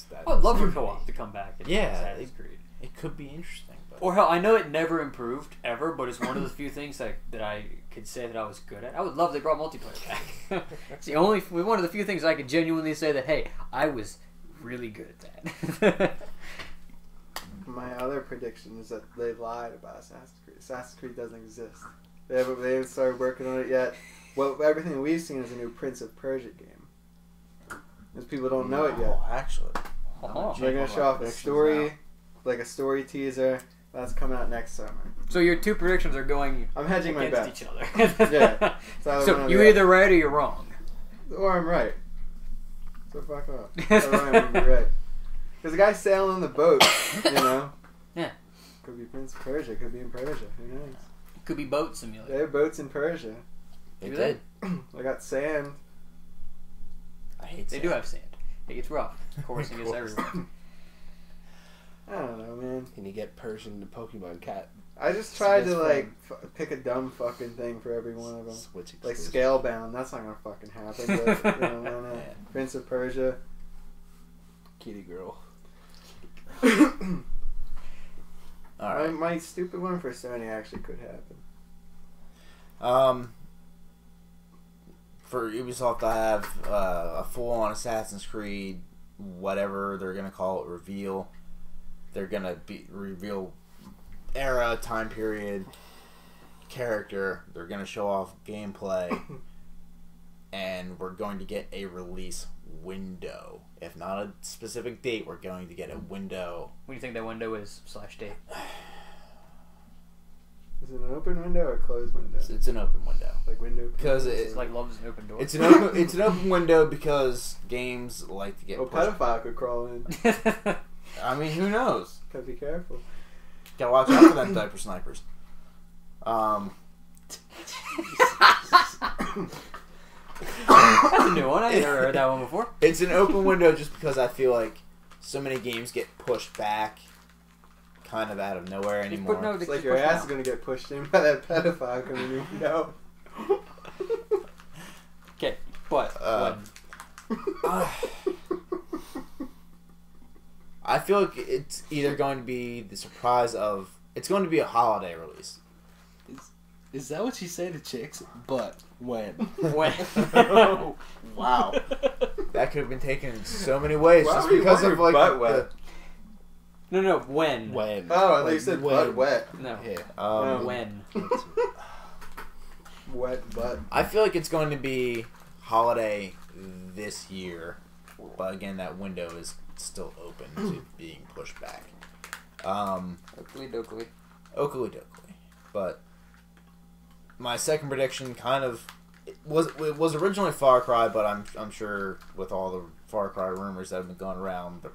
That I would love for was co-op goofy. to come back. In Yeah, Assassin's Creed. It could be interesting, but Or hell, I know it never improved ever, but it's one of the few things that I could say that I was good at. I would love they brought multiplayer back. It's the only one of the few things I could genuinely say that hey, I was really good at that. My other prediction is that they lied about Assassin's Creed. Assassin's Creed doesn't exist. They haven't started working on it yet. Well, everything we've seen is a new Prince of Persia game. Because people don't know it yet. Oh, actually. Oh. They're going to show off a story, like a story teaser. That's coming out next summer. So your two predictions are going I'm hedging my against bets. each other. Yeah. So So you're either right or you're wrong. Or I'm right. So fuck off. Or I'm going to be right. Because the guy's sailing on the boat, Yeah. Could be Prince of Persia. Could be in Persia. Who knows? Could be boat They simulator. have boats in Persia. They Do did. They got sand. I hate They sand. do have sand. It gets rough. Coursing Of gets course. everywhere. I don't know, man. Can you get Persian to Pokemon Cat? I just tried Best to friend. pick a dumb fucking thing for every one of them. Switch Like exclusive. Scalebound, that's not gonna fucking happen. But, why not? Yeah. Prince of Persia. Kitty girl. All right. My stupid one for Sony actually could happen. For Ubisoft, I have a full-on Assassin's Creed, whatever they're gonna call it, reveal. They're gonna reveal era, time period, character. They're gonna show off gameplay, and we're going to get a release window. If not a specific date, we're going to get a window. What do you think that window is / date? Is it an open window or a closed window? It's an open window. Like window. Because pane? It's like love is an open door. It's an open window because games like to get Oh, pushed. pedophile could crawl in. I mean, who knows? Gotta be careful. Gotta watch out for them diaper snipers. That's a new one. I never heard that one before. It's an open window just because I feel like so many games get pushed back kind of out of nowhere Just anymore. put no- It's Just like your push ass down. is gonna get pushed in by that pedophile coming in. No. Okay, but I feel like it's either going to be the surprise of... It's going to be a holiday release. Is that what you say to chicks? But when? when? Wow. That could have been taken in so many ways Why just would you because want of your like... butt wet? No, when? When? Oh, I thought you said butt wet. No. Yeah. No. When? Wet butt. I feel like it's going to be holiday this year. But again, that window is still open to being pushed back. Oakley dokley. Oakley dokley. But my second prediction kind of it was originally Far Cry, but I'm sure with all the Far Cry rumors that have been going around, they're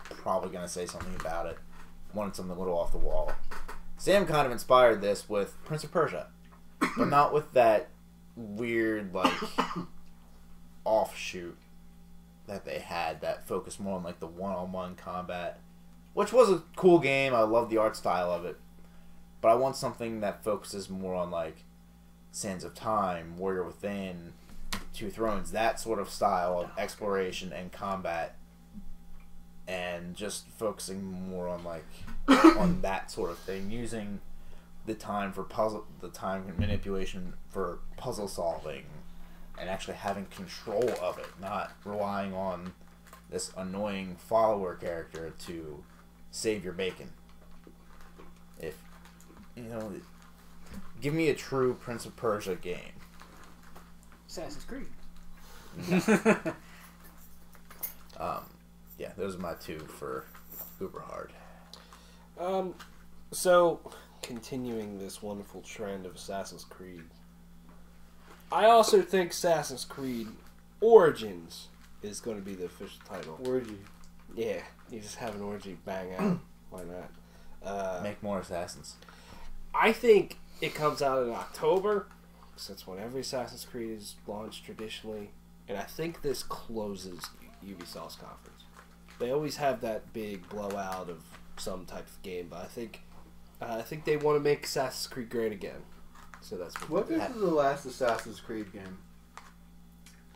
probably gonna say something about it. Wanted something a little off the wall. Sam kind of inspired this with Prince of Persia, but not with that weird like offshoot that they had that focused more on like the one-on-one combat, which was a cool game. I love the art style of it, but I want something that focuses more on like Sands of Time, Warrior Within, Two Thrones, that sort of style of exploration and combat, and just focusing more on like on that sort of thing, using the time manipulation for puzzle solving, and actually having control of it, not relying on this annoying follower character to save your bacon. If give me a true Prince of Persia game. Assassin's Creed. Yeah, those are my two for Uber Hard. So, continuing this wonderful trend of Assassin's Creed, I also think Assassin's Creed Origins is going to be the official title. Orgy. Yeah, you just have an orgy, bang out. Why not? Make more Assassins. I think it comes out in October, because that's when every Assassin's Creed is launched traditionally, and I think this closes Ubisoft's conference. They always have that big blowout of some type of game, but I think they want to make Assassin's Creed great again. So that's What if this is the last Assassin's Creed game?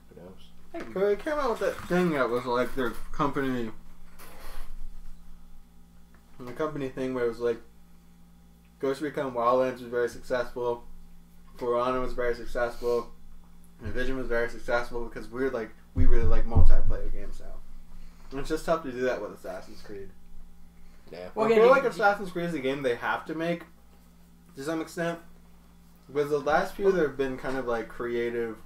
Who knows? So they came out with that thing that was like their company. And the company thing where it was like Ghost Recon Wildlands was very successful, For Honor was very successful, and Division was very successful because we really like multiplayer games now. And it's just tough to do that with Assassin's Creed. Yeah. Well, I feel like Assassin's Creed is a game they have to make to some extent. Because the last few there have been kind of like creative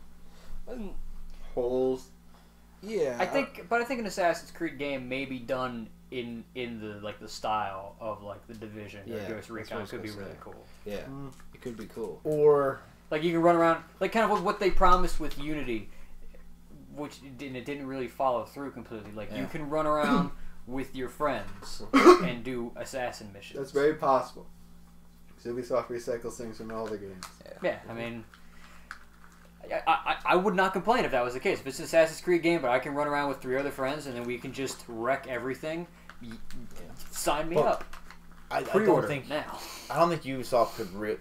holes. Yeah. I think an Assassin's Creed game may be done in the style of like the Division or Ghost Recon. Could be really cool. Yeah, it could be cool. Or like you can run around like kind of what they promised with Unity, which it didn't really follow through completely. Like you can run around with your friends and do assassin missions. That's very possible. Ubisoft recycles things from all the games. Yeah, I mean, I would not complain if that was the case. If it's an Assassin's Creed game, but I can run around with 3 other friends and then we can just wreck everything, sign me up. I don't think now. I don't think Ubisoft could.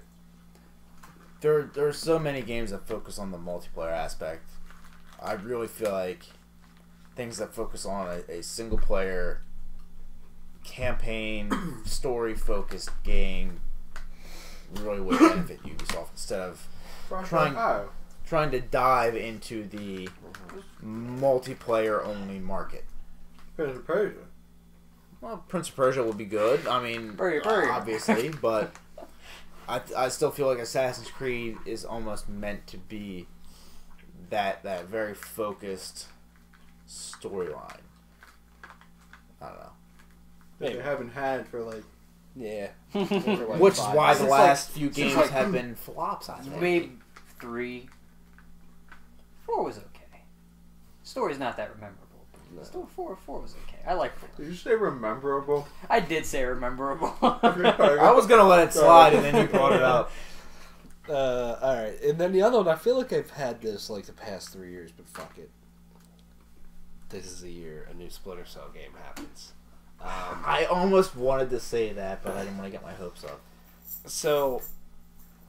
There are so many games that focus on the multiplayer aspect. I really feel like things that focus on a single player campaign story focused game really would benefit Ubisoft instead of trying to dive into the multiplayer only market. Prince of Persia. Well, Prince of Persia would be good. I mean, obviously, but I still feel like Assassin's Creed is almost meant to be that very focused storyline. I don't know. That they haven't had for like. Yeah. Which is why the last few games have been flops, I think. Maybe 3. 4 was okay. Story's not that memorable. No. Still 4 was okay. I like 4. Did you say rememberable? I did say rememberable. I was going to let it slide and then you brought it up. Alright. And then the other one, I feel like I've had this like the past 3 years, but fuck it. This is the year a new Splinter Cell game happens. I almost wanted to say that, but I didn't want to get my hopes up. So,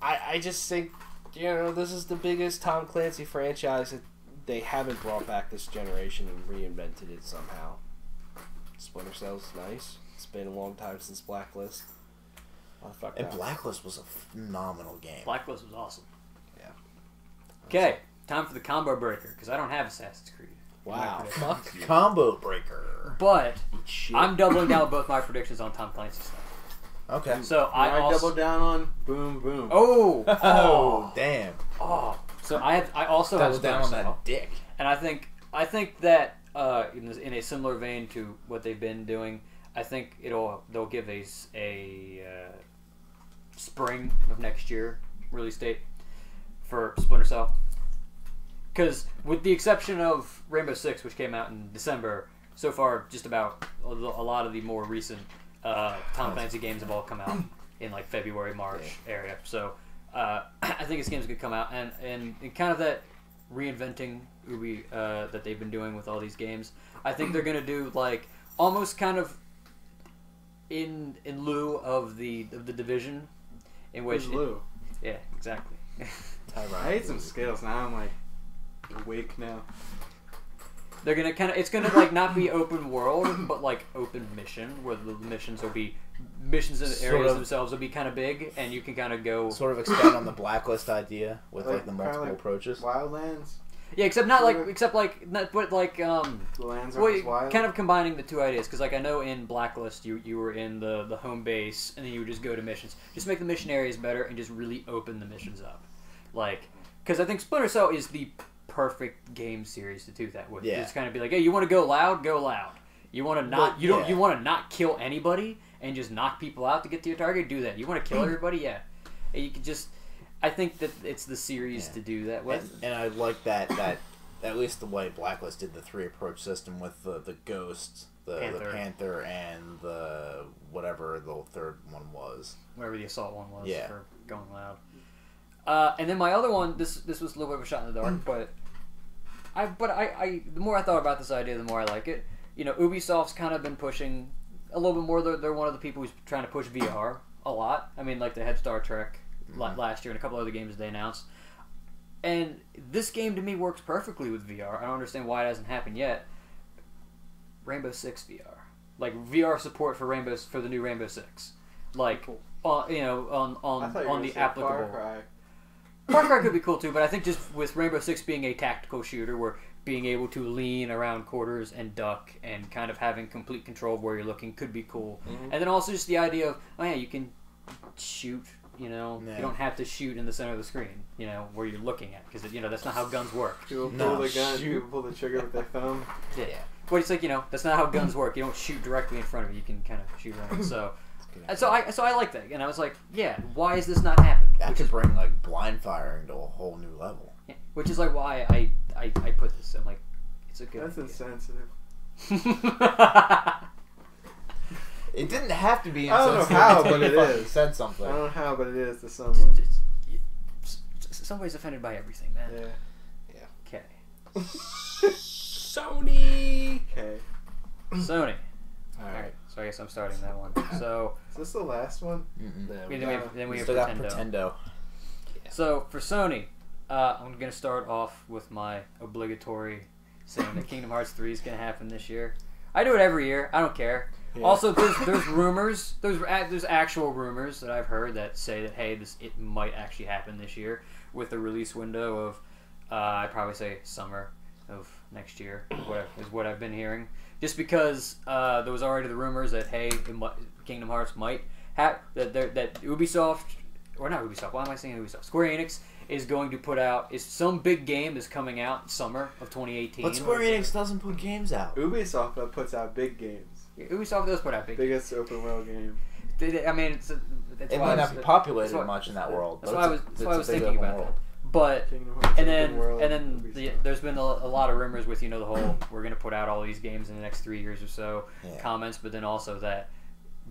I just think, this is the biggest Tom Clancy franchise that they haven't brought back this generation and reinvented it somehow. Splinter Cell's nice. It's been a long time since Blacklist. And Blacklist was a phenomenal game. Blacklist was awesome. Yeah. Okay, time for the combo breaker, because I don't have Assassin's Creed. Wow. Fuck you. Combo breaker. But I'm doubling down with both my predictions on Tom Clancy stuff. Okay. So I double down on Boom Boom. Oh, damn. Oh. So I also double have down on that dick. And I think that in a similar vein to what they've been doing, I think they'll give a spring of next year release date for Splinter Cell. because with the exception of Rainbow Six, which came out in December, so far just about a lot of the more recent Tom Clancy games have all come out in like February, March area. So I think this game's gonna come out, and kind of that reinventing Ubi that they've been doing with all these games. I think they're gonna do like almost kind of in lieu of the Division, in which Lou? yeah, exactly. I ate some Skittles. Now I'm like awake now. They're gonna it's gonna like not be open world, but like open mission, where the missions will be missions in the areas themselves will be kind of big, and you can kind of go sort of expand on the Blacklist idea with like the multiple like approaches. Wildlands. Yeah, except not like The lands are well, wild. kind of combining the two ideas, because like I know in Blacklist you were in the home base and then you would just go to missions. Just make the mission areas better and just really open the missions up, like because I think Splinter Cell is the perfect game series to do that with. Yeah. Just kind of be like, hey, you want to go loud, go loud. You want to not you want to not kill anybody and just knock people out to get to your target, do that. You want to kill everybody, yeah. And you can just. I think that it's the series to do that with. And I like that at least the way Blacklist did the 3 approach system with the Ghost, the Panther, and the whatever the third one was. Whatever the assault one was for going loud. And then my other one, this was a little bit of a shot in the dark, but I the more I thought about this idea, the more I like it. You know, Ubisoft's kind of been pushing a little bit more. They're one of the people who's trying to push VR a lot. I mean, like they had Star Trek last year and a couple other games they announced. And this game to me works perfectly with VR. I don't understand why it hasn't happened yet. Rainbow Six VR, like VR support for the new Rainbow Six, like you know on the applicable. Far Cry could be cool too, but I think just with Rainbow Six being a tactical shooter, where being able to lean around quarters and duck and kind of having complete control of where you're looking could be cool. And then also just the idea of you can shoot. You know, you don't have to shoot in the center of the screen. You know, where you're looking at, because that's not how guns work. People pull the gun. People pull the trigger with their thumb. Yeah, but it's like that's not how guns work. You don't shoot directly in front of you. You can kind of shoot around. So I like that, and I was like, why is this not happening? That could bring like blind firing to a whole new level. Yeah, which is like why I put this. I'm like, it's a good. That's idea. insensitive. It didn't have to be I don't know insensitive how, until but you it fucking is. said something. I don't know how, but it is to someone. Somebody's offended by everything, man. Yeah. Okay. Sony. Okay. Sony. All All right. right. So I guess I'm starting that one. So Is this the last one? then we have Still got Pretendo. Pretendo. So for Sony, I'm gonna start off with my obligatory saying that Kingdom Hearts 3 is gonna happen this year. I do it every year. I don't care. Yeah. Also, there's rumors. There's actual rumors that I've heard that say that it might actually happen this year with a release window of I'd probably say summer of next year. Is what I've been hearing. Just because there was already the rumors that Kingdom Hearts might have that Ubisoft or not Ubisoft. Why am I saying Ubisoft? Square Enix is going to put out some big game is coming out summer of 2018. But Square Enix doesn't put games out. Ubisoft puts out big games. Ubisoft does put out big biggest open world game. I mean, it might not be populated much in that world. That's why I was thinking about that. But and then there's been a lot of rumors with the whole we're going to put out all these games in the next 3 years or so comments, but then also that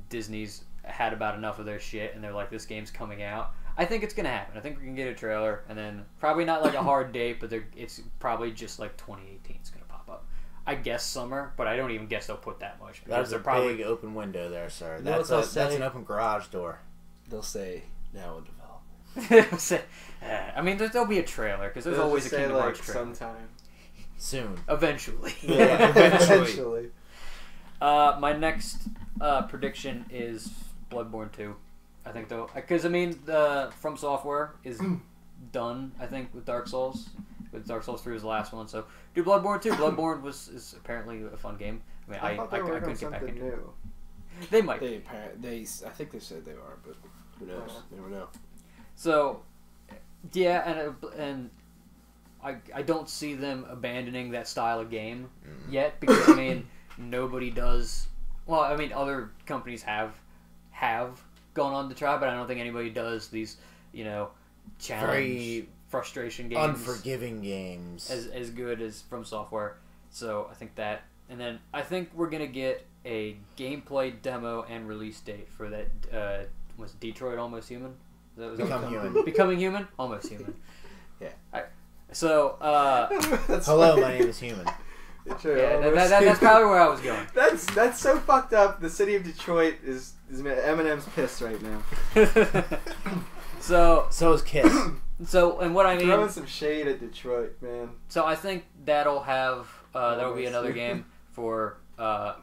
Disney's had about enough of their shit and they're like, this game's coming out. I think it's going to happen. I think we can get a trailer and then probably not like a hard date, but it's probably just like 2018 is going to pop up. I guess summer, but I don't even guess they'll put that much. That's a big open window there, sir. That's an open garage door. They'll say now in development. I mean, there'll be a trailer because there's always a Kingdom Hearts trailer. Sometime soon, eventually. Yeah, eventually. My next prediction is Bloodborne 2. I think though, because From Software is done. I think with Dark Souls. With Dark Souls 3 was the last one, so do Bloodborne 2. Bloodborne is apparently a fun game. I mean, I couldn't get back into it. They might. I think they said they are, but who knows? Never know. So, yeah, and I don't see them abandoning that style of game yet because nobody does. Well, other companies have gone on to try, but I don't think anybody does these challenge. frustration games, unforgiving games, as good as From Software. So I think that, and then I think we're gonna get a gameplay demo and release date for that. Was Detroit Almost Human? Become Human. Becoming Human? Almost Human. Yeah. So, hello, my name is Human. yeah, that's probably where I was going. That's so fucked up. The city of Detroit is Eminem's pissed right now. So is Kiss. So, and what I mean, throwing some shade at Detroit, man. So I think that'll have that'll be another game for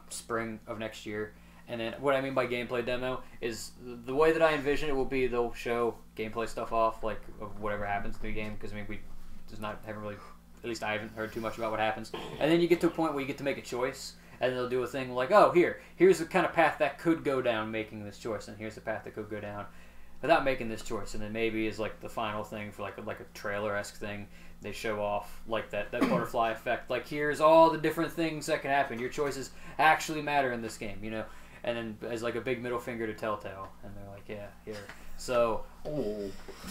spring of next year. And then what I mean by gameplay demo is the way that I envision it will be they'll show gameplay stuff off, like of whatever happens to the game, because I mean haven't really, at least I haven't heard too much about what happens. And then you get to a point where you get to make a choice, and they'll do a thing like, oh, here's the kind of path that could go down making this choice, and here's the path that could go down without making this choice. And then maybe is like the final thing for like a trailer-esque thing. They show off like that butterfly effect. Like, here's all the different things that can happen. Your choices actually matter in this game, you know. And then as like a big middle finger to Telltale, and they're like, yeah, here. So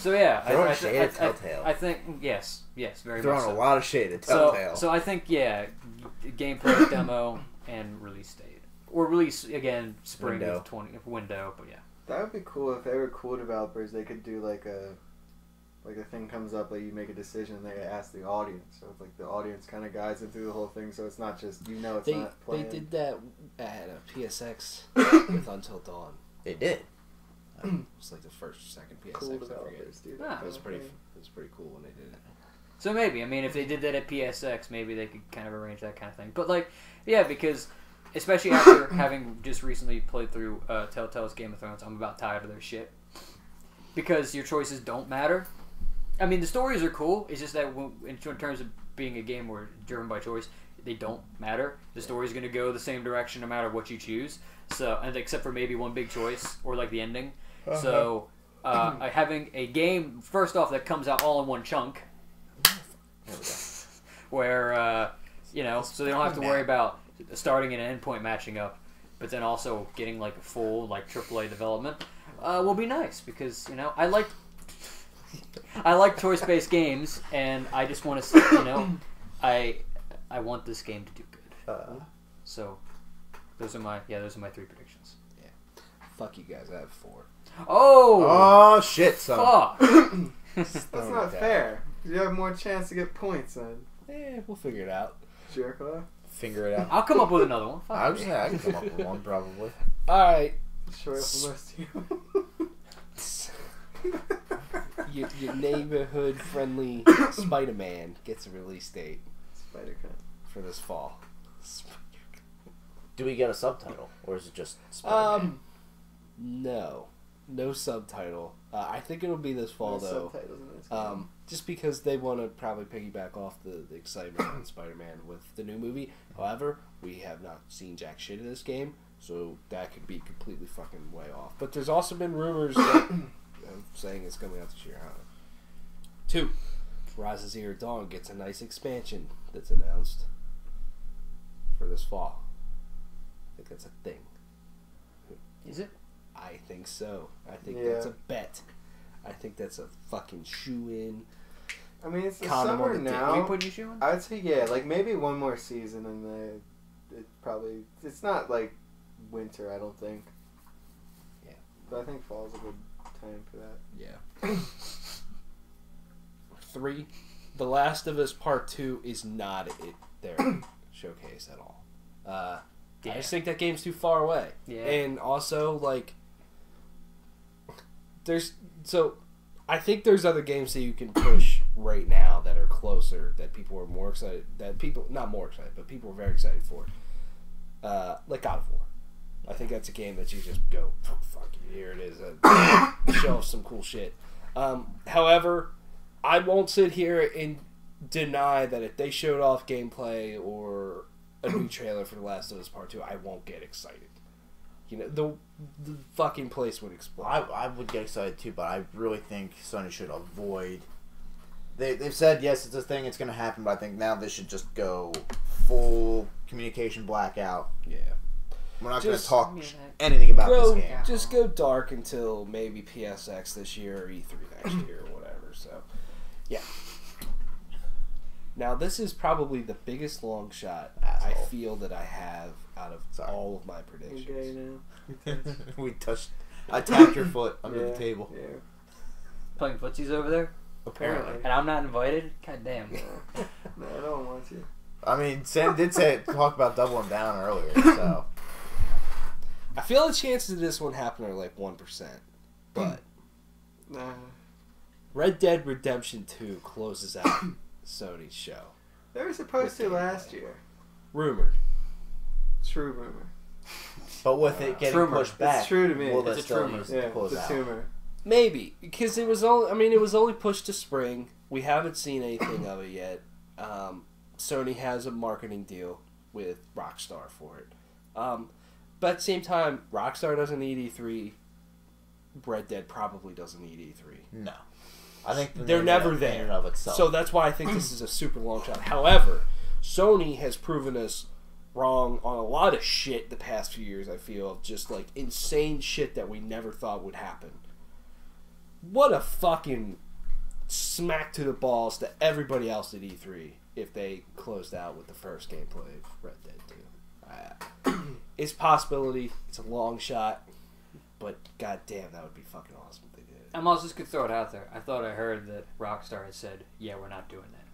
yeah, throwing shade at Telltale. I think yes, very throwing much so. a lot of shade at Telltale. So I think gameplay demo and release date, or release again spring of 20 window. But yeah, that would be cool if they were cool developers. They could do like a thing comes up, like you make a decision, and they ask the audience. So it's like the audience kind of guides them through the whole thing. So it's not just it's not playing. They did that at a PSX with Until Dawn. They did. It was like the first or second PSX. Cool I forget. developers do that. Ah. It was pretty cool when they did it. so maybe if they did that at PSX, maybe they could kind of arrange that kind of thing. But like, yeah, because especially after having just recently played through Telltale's Game of Thrones, I'm about tired of their shit because your choices don't matter. I mean, the stories are cool. It's just that in terms of being a game where driven by choice, they don't matter. The story's going to go the same direction no matter what you choose. So, and except for maybe one big choice or like the ending. Uh-huh. So, having a game first off that comes out all in one chunk, where so they don't have to worry about starting and end point matching up, but then also getting like a full like AAA development will be nice because I like choice-based games, and I just want to see, I want this game to do good. So, those are my 3 predictions. Yeah. Fuck you guys, I have 4. Oh shit, son. Fuck! That's not fair. You have more chance to get points then. We'll figure it out. Jerk off. Figure it out. I'll come up with another one. Fuck. I can come up with one probably. Alright. Sure, for most of you. Your neighborhood-friendly Spider-Man gets a release date Spider-Man. for this fall. Do we get a subtitle, or is it just Spider-Man? No subtitle. I think it'll be this fall, No though. subtitles in this game. Just because they want to probably piggyback off the excitement on Spider-Man with the new movie. However, we have not seen jack shit of this game, so that could be completely fucking way off. But there's also been rumors that, saying it's coming out this year. I don't know. 2. Rise of Zero Dawn gets a nice expansion that's announced for this fall. I think that's a thing. Is it? I think so. I think that's a bet. I think that's a fucking shoe-in. I mean, it's the Condom summer on the dick. now. Will you put your shoe on? I would say, like maybe one more season, and it's not like winter, I don't think. Yeah. But I think fall's a good time for that. Yeah. 3. The Last of Us Part 2 is not their showcase at all. I just think that game's too far away. Yeah. And also, like, I think there's other games that you can push right now that are closer, that people are more excited, not more excited, but people are very excited for. Like God of War. I think that's a game that you just go, oh, fuck you, here it is. Show off some cool shit. However, I won't sit here and deny that if they showed off gameplay or a new trailer for The Last of Us Part 2, I won't get excited. The fucking place would explode. I would get excited too, but I really think Sony should avoid. They've said yes, it's a thing, it's going to happen, but I think now they should just go full communication blackout. Yeah. We're not going to talk Yeah. anything about this game. Just go dark until maybe PSX this year or E3 next year or whatever. So, Yeah. Now, this is probably the biggest long shot Asshole. I feel that I have out of all of my You predictions. gay now? We touched. I tapped your foot under the table. Yeah. Playing footsies over there, Apparently. and I'm not invited. God damn. No, I don't want you. I mean, Sam did talk about doubling down earlier, so. I feel the chances of this one happening are like 1%. But Nah. Red Dead Redemption 2 closes out Sony's show. They were supposed to last year. Rumored. True rumor. But with it getting Trumor. pushed back, It's true to me. will they It's a still trumor. use Yeah, it to close it's a out? tumor. Maybe. Because it was only, I mean, it was only pushed to spring. We haven't seen anything of it yet. Sony has a marketing deal with Rockstar for it. But at the same time, Rockstar doesn't need E3. Red Dead probably doesn't need E3. No. I think They're never in there. and of itself. So that's why I think this is a super long shot. However, Sony has proven us wrong on a lot of shit the past few years, I feel. Of just like insane shit that we never thought would happen. What a fucking smack to the balls to everybody else at E3 if they closed out with the first gameplay of Red Dead 2. It's a possibility. It's a long shot. But goddamn, that would be fucking awesome if they did it. I'm also just gonna throw it out there. I thought I heard that Rockstar had said, "Yeah, we're not doing that."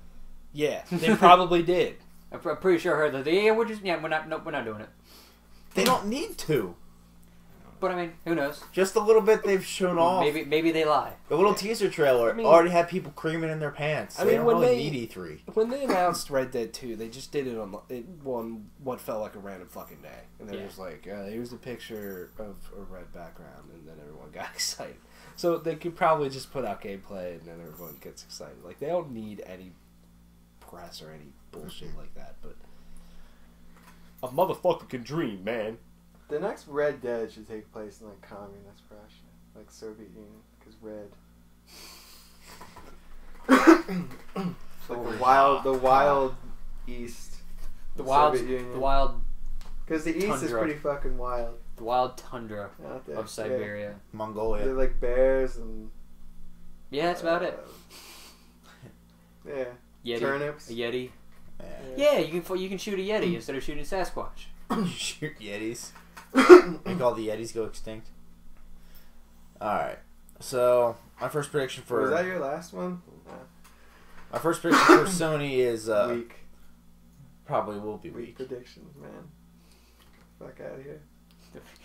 Yeah, they probably did. I'm pretty sure I heard that. Yeah, we're not doing it. they don't need to. But I mean, who knows? Just a little bit they've shown off. Maybe they lie. The little teaser trailer I mean- already had people creaming in their pants. I They mean, don't when really they- need E3. When they announced Red Dead 2, they just did it on what felt like a random fucking day. And they Yeah. was like, here's a picture of a red background, and then everyone got excited. So they could probably just put out gameplay, and then everyone gets excited. Like, they don't need any press or any bullshit like that, but a motherfucker can dream, man. The next Red Dead should take place in like communist Russia, like Soviet Union, because red. Like the wild east. The wild, Soviet Union. the wild, Because the east is tundra. pretty fucking wild the wild tundra out there. of Siberia. Yeah. Mongolia. They're like bears and. Yeah, that's about it. Yeah. Yeti, Turnips. a yeti. Yeah. Yeah, you can shoot a yeti instead of shooting Sasquatch. Shoot Yetis. Make all the Yetis go extinct. Alright. So, my first prediction for... Was that your last one? My first prediction for Sony is... Weak. Probably will be Weak weak. predictions, man. Fuck out of here.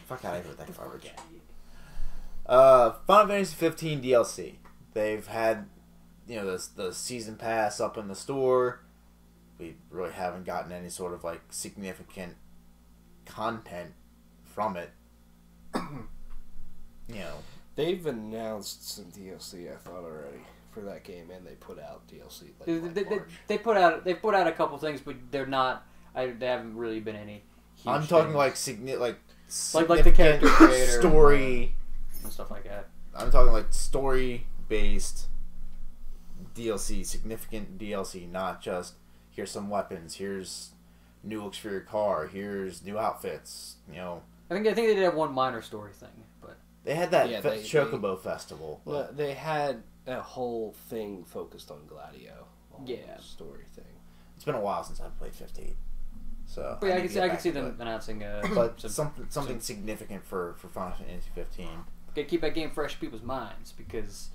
Fuck out of here with that garbage. Yeah. Final Fantasy 15 DLC. They've had, the season pass up in the store. We really haven't gotten any sort of like significant content from it. They've announced some DLC, I thought, already for that game, and they put out DLC like March. They put out a couple things, but they're not. They haven't really been any. Huge I'm talking things. like like the character creator story and stuff like that. I'm talking like story based DLC, significant DLC, not just here's some weapons, here's new looks for your car, here's new outfits. I think they did have one minor story thing, but They had that Yeah, Chocobo festival. Well, they had a whole thing focused on Gladio. a whole Yeah. story thing. It's been a while since I've played 15, so yeah, I need to can see get I can back see to them it. announcing. But some, something significant for Final Fantasy 15. gotta keep that game fresh in people's minds because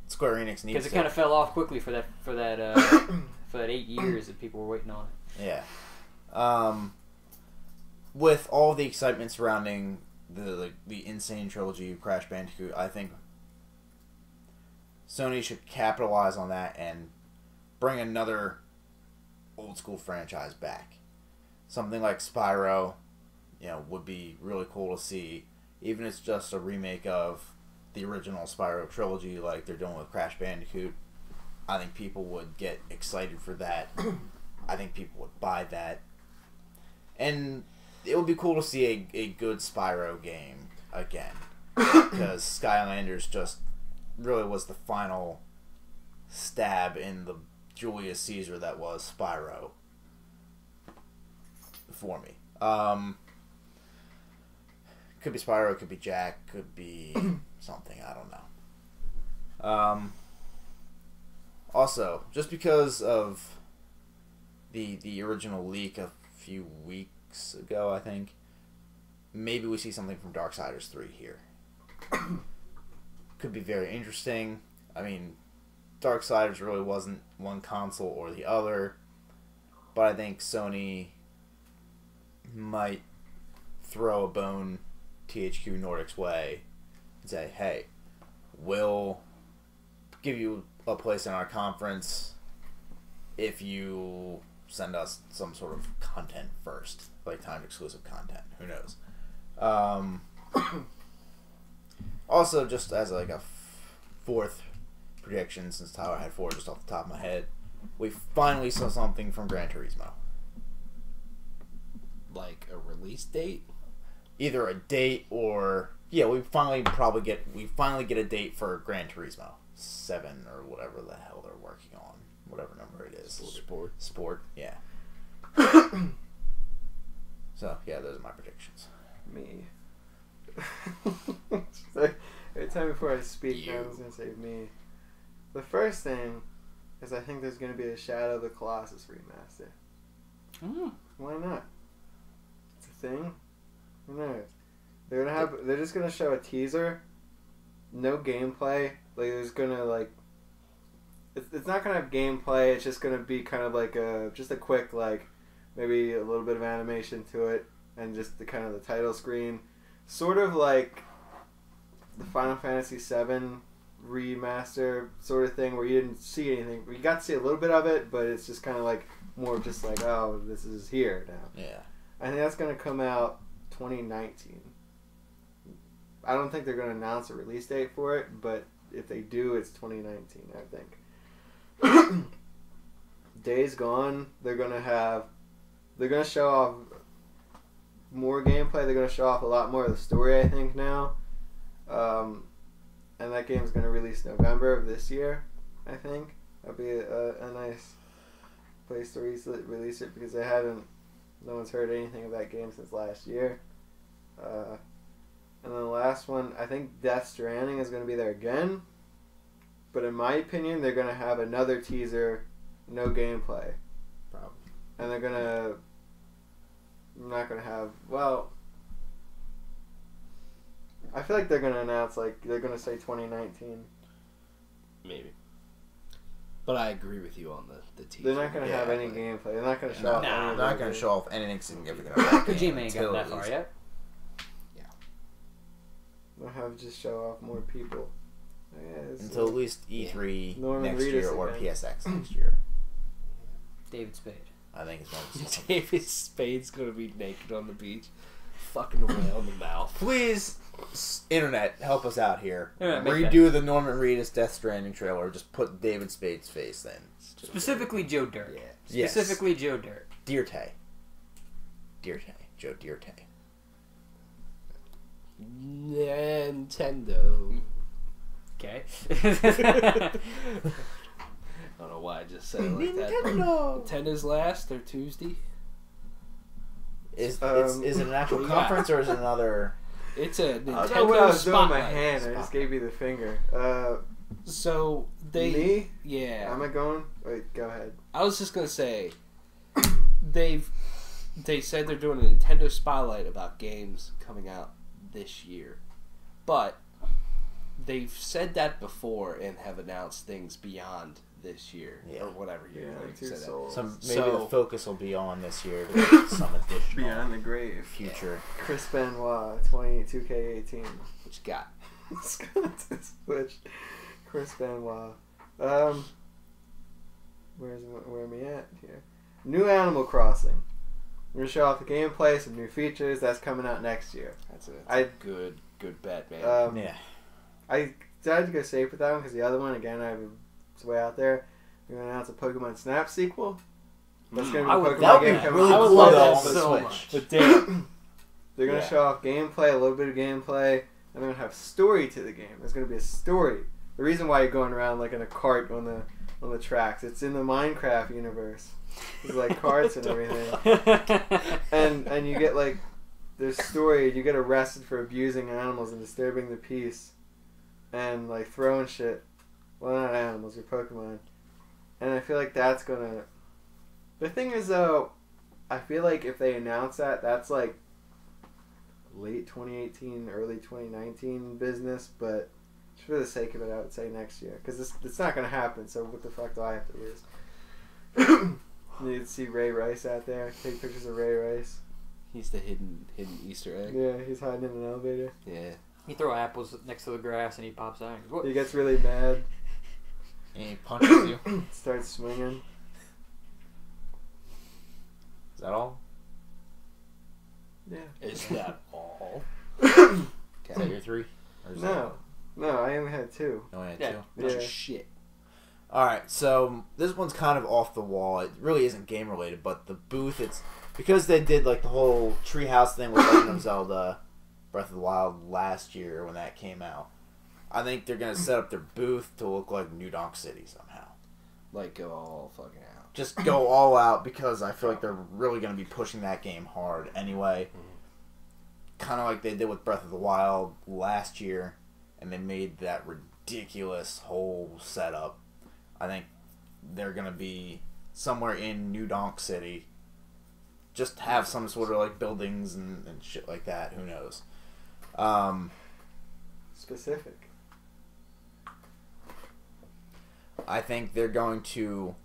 Square Enix needs it to. kind of fell off quickly for that for that 8 years that people were waiting on it. Yeah. With all the excitement surrounding the insane trilogy of Crash Bandicoot, I think Sony should capitalize on that and bring another old school franchise back. Something like Spyro, would be really cool to see. Even if it's just a remake of the original Spyro trilogy like they're doing with Crash Bandicoot. I think people would get excited for that. I think people would buy that. And it would be cool to see a good Spyro game again. Because Skylanders just really was the final stab in the Julius Caesar that was Spyro for me. Could be Spyro, could be Jack, could be something, I don't know. Also, just because of the original leak a few weeks ago, I think, maybe we see something from Darksiders 3 here. Could be very interesting. I mean, Darksiders really wasn't one console or the other, but I think Sony might throw a bone THQ Nordic's way and say, hey, we'll give you a place in our conference if you send us some sort of content first, like timed exclusive content. Who knows? Also, just as like a fourth prediction, since Tyler had 4 just off the top of my head, we finally saw something from Gran Turismo. Like a release date? Either a date or we finally get a date for Gran Turismo 7 or whatever the hell they're working on, whatever number it is. Sport, yeah. So yeah, those are my predictions. Me. Like, every time before I speak, I was gonna say me. The first thing is I think there's gonna be a Shadow of the Colossus remaster. Why not? It's a thing. Who knows? They're just gonna show a teaser, no gameplay. Like there's gonna like, it's not gonna have gameplay. It's just gonna be kind of like just a quick like, maybe a little bit of animation to it, and just the kind of the title screen, sort of like the Final Fantasy VII remaster sort of thing, where you didn't see anything. You got to see a little bit of it, but it's just kind of like more just like, oh, this is here now. Yeah. I think that's going to come out 2019. I don't think they're going to announce a release date for it, but if they do, it's 2019, I think. Days Gone, they're going to show off more gameplay. They're going to show off a lot more of the story, I think, now. And that game's going to release November of this year, I think. That'll be a nice place to release it, because no one's heard anything of that game since last year. And then the last one, I think Death Stranding is going to be there again. But in my opinion, they're going to have another teaser, no gameplay. Probably. And they're going to... not going to have... Well... I feel like they're going to announce, like, they're going to say 2019. Maybe. But I agree with you on the teaser. They're not going to have any gameplay. They're not going to show off they're anything. not going to show off anything significant. Kojima ain't got that far yet. They'll have just show off more people. Until at least E3 Norman next Reedus year or again. PSX next year. David Spade. I think it's going to be something. David Spade's going to be naked on the beach, fucking around the mouth. Please, internet, help us out here. Yeah, make Redo the Norman Reedus Death Stranding trailer. Just put David Spade's face in. Specifically Joe Dirt. Yeah. Specifically Joe Dirt. Dirte. Joe Dirte. Nintendo. Okay. I don't know why I just said it like that. Nintendo. Nintendo's last, or Tuesday. Is it an actual conference or is it another? It's a I don't know Nintendo what I was doing with my Spotlight. hand. I just gave you the finger. So they... Me? Yeah. Am I going? Wait, go ahead. I was just going to say, they said they're doing a Nintendo Spotlight about games coming out this year. But they've said that before and have announced things beyond this year. Yeah. Or whatever year. Yeah, they Two said that. Souls. Maybe the focus will be on this year. To get some additional Beyond the Grave. future. Chris Benoit, 2K18. What you got? Switch. Chris Benoit. Where am I at here? New Animal Crossing. We're gonna show off the gameplay, some new features. That's coming out next year. That's a good bet, man. Yeah. I decided to go safe with that one because the other one, again, it's way out there. We're gonna announce a Pokemon Snap sequel. That's gonna be I a would Pokemon That would game be coming really out. I would cool love though that on the so Switch. much. But damn. They're gonna Yeah. show off gameplay, a little bit of gameplay, and they're gonna have story to the game. There's gonna be a story. The reason why you're going around like in a cart on the tracks, it's in the Minecraft universe. There's like carts and everything, and you get like there's story. You get arrested for abusing animals and disturbing the peace, and like throwing shit. Well, not animals, your Pokemon. And I feel like that's gonna... The thing is, though, I feel like if they announce that, that's like late 2018, early 2019 business, but just for the sake of it, I would say next year. Because it's not going to happen, so what the fuck do I have to lose? You need to see Ray Rice out there. Take pictures of Ray Rice. He's the hidden Easter egg. Yeah, he's hiding in an elevator. Yeah. You throw apples next to the grass and he pops out. And goes, He gets really mad. And he punches you. Starts swinging. Is that all? Yeah. Is that all? Is that your 3? Or is No, I only had 2. that... only had Yeah. 2? Bunch Yeah. of shit. Alright, so this one's kind of off the wall. It really isn't game related, but the booth, it's because they did like the whole treehouse thing with Legend of Zelda Breath of the Wild last year when that came out. I think they're gonna set up their booth to look like New Donk City somehow. Like, go all fucking out. Just go all out because I feel like they're really gonna be pushing that game hard anyway. Kind of like they did with Breath of the Wild last year, and they made that ridiculous whole setup. I think they're gonna be somewhere in New Donk City. Just have some sort of like buildings and shit like that. Who knows? Specific. I think they're going to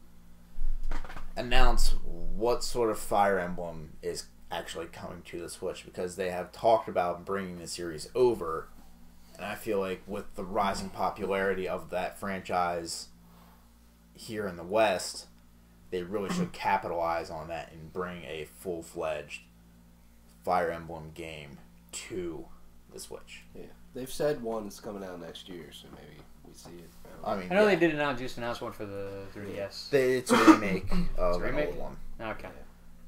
announce what sort of Fire Emblem is actually coming to the Switch, because they have talked about bringing the series over, and I feel like with the rising popularity of that franchise here in the West, they really should capitalize on that and bring a full-fledged Fire Emblem game to the Switch. Yeah. They've said one is coming out next year, so maybe we see it. I mean, I know yeah. they did announce one for the 3DS. It's a remake of It's a an remake? old one. Okay.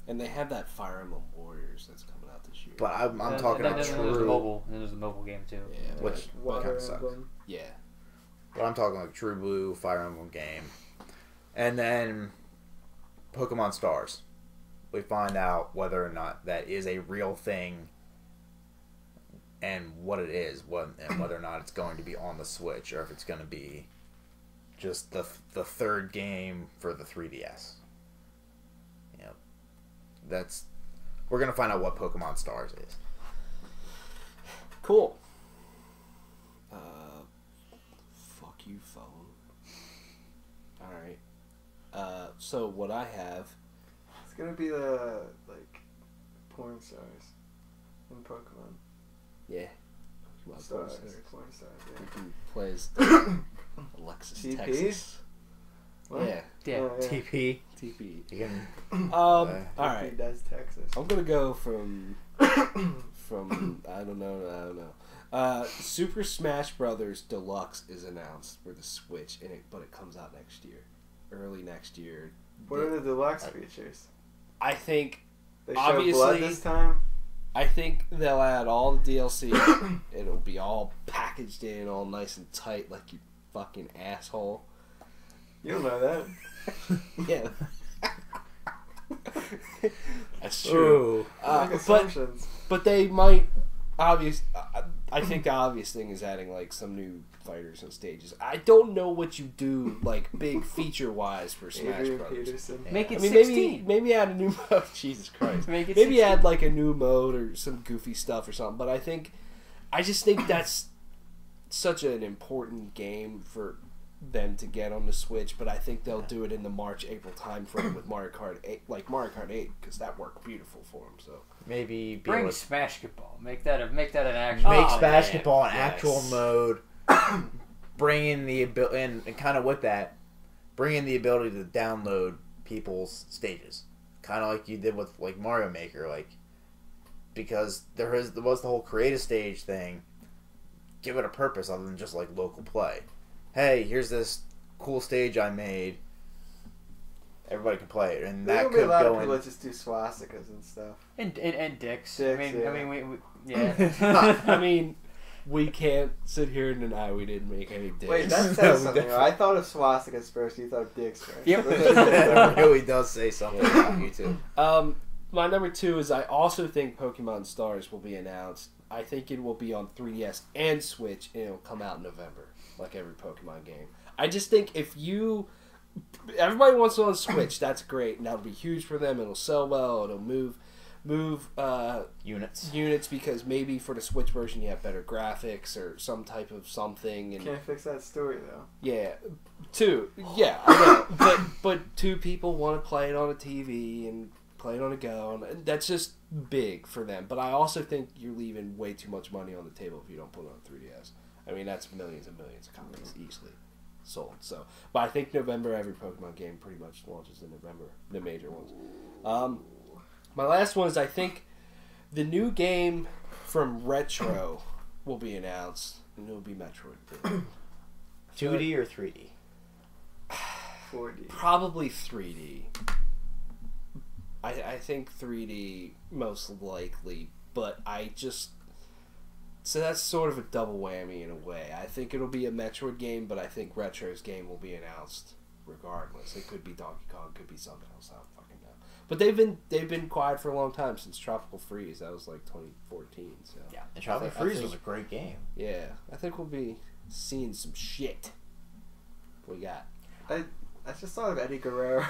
And they have that Fire Emblem Warriors that's coming out this year. But I'm talking then about there's the true... mobile. Then there's the mobile game too. Yeah. Which Water kind of sucks. Emblem. Yeah. But I'm talking like True Blue, Fire Emblem game. And then Pokemon Stars. We find out whether or not that is a real thing and what it is, and whether or not it's going to be on the Switch, or if it's going to be just the third game for the 3DS. You know, we're going to find out what Pokemon Stars is. Cool. Fuck you, phone. Alright. So what I have... It's gonna be the, like, porn stars in Pokemon. Yeah. Stars. Porn stars, yeah. Who plays Alexis TP? Texas. What? Yeah. Yeah. Oh, yeah. TP. TP. You can, Alright. TP does Texas. I'm gonna go from I don't know. Super Smash Brothers Deluxe is announced for the Switch, but it comes out next year, early next year. What are the deluxe features? I think They show Obviously- blood this time? they'll add all the DLC. It'll be all packaged in, all nice and tight, like you fucking asshole. You don't know that. Yeah. That's true. Make assumptions. But they might I think the obvious thing is adding like some new fighters and stages. I don't know what you do like big feature wise for Smash Adrian Brothers. Peterson. Make I it mean, 16. maybe add a new mode. Jesus Christ. Make it Maybe 16. add like a new mode or some goofy stuff or something. But I just think that's such an important game for them to get on the Switch. But I think they'll do it in the March-April time frame with Mario Kart 8, like Mario Kart 8, because that worked beautiful for them. So maybe be Bring able to Smashball. Make that an actual. make Oh, basketball man. an actual Yes. mode. Bring in the ability, and kind of with that, bring in the ability to download people's stages, kind of like you did with like Mario Maker, like because there was the whole create a stage thing. Give it a purpose other than just like local play. Hey, here's this cool stage I made. Everybody can play it, and There's that gonna be a could lot of go people in. that just do swastikas and stuff. And dicks. Dicks, I yeah. mean, we yeah. I mean, we can't sit here and deny we didn't make any dicks. Wait, that No, says something. definitely. I thought of swastikas first. You thought of dicks first. Yep. That really does say something about you too. My number 2 is I also think Pokemon Stars will be announced. I think it will be on 3DS and Switch, and it'll come out in November, like every Pokemon game. I just think if you everybody wants it on Switch. That's great, and that'll be huge for them. It'll sell well. It'll move units because maybe for the Switch version you have better graphics or some type of something. And Can't fix that story though. yeah, I know, but two people want to play it on a TV and play it on a go, and that's just big for them. But I also think you're leaving way too much money on the table if you don't put it on 3DS. I mean, that's millions and millions of copies easily sold. So, but I think November, every Pokemon game pretty much launches in November, the major ones. My last one is, I think the new game from Retro will be announced, and it'll be Metroid. 2D or 3D? 4D. Probably 3D. I think 3D most likely, but so that's sort of a double whammy in a way. I think it'll be a Metroid game, but I think Retro's game will be announced regardless. It could be Donkey Kong, could be something else. I don't fucking know. But they've been quiet for a long time since Tropical Freeze. That was like 2014. So Yeah, and Tropical Freeze was a great game. yeah, I think we'll be seeing some shit. What we got? I just thought of Eddie Guerrero.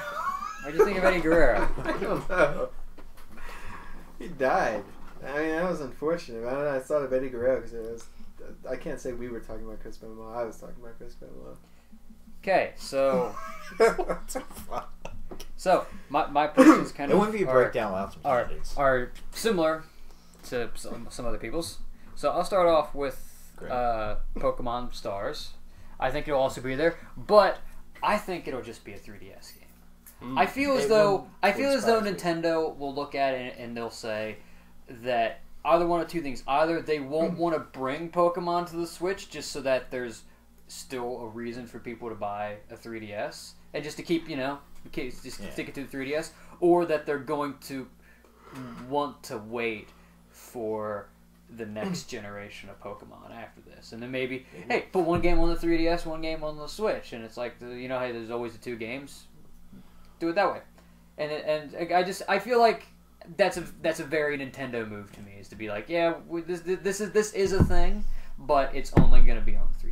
What do you think of Eddie Guerrero? I don't know. He died. I mean, that was unfortunate. I don't know. I thought of Eddie Guerrero because I can't say we were talking about Chris Benoit. I was talking about Chris Benoit. Okay, so What the fuck? so my predictions kind It of wouldn't be a breakdown without some candidates. are similar to some other people's. So I'll start off with Great. Pokemon Stars. I think it'll also be there, but I think it'll just be a 3DS game. I feel as though Nintendo will look at it and they'll say that either one of two things: either they won't want to bring Pokemon to the Switch just so that there's still a reason for people to buy a 3DS and just to keep stick it to the 3DS, or that they're going to want to wait for the next generation of Pokemon after this, and then maybe hey, put one game on the 3DS, one game on the Switch, and it's like hey, there's always the two games. Do it that way, and I feel like that's a very Nintendo move to me, is to be like, yeah, this is a thing, but it's only going to be on the 3DS.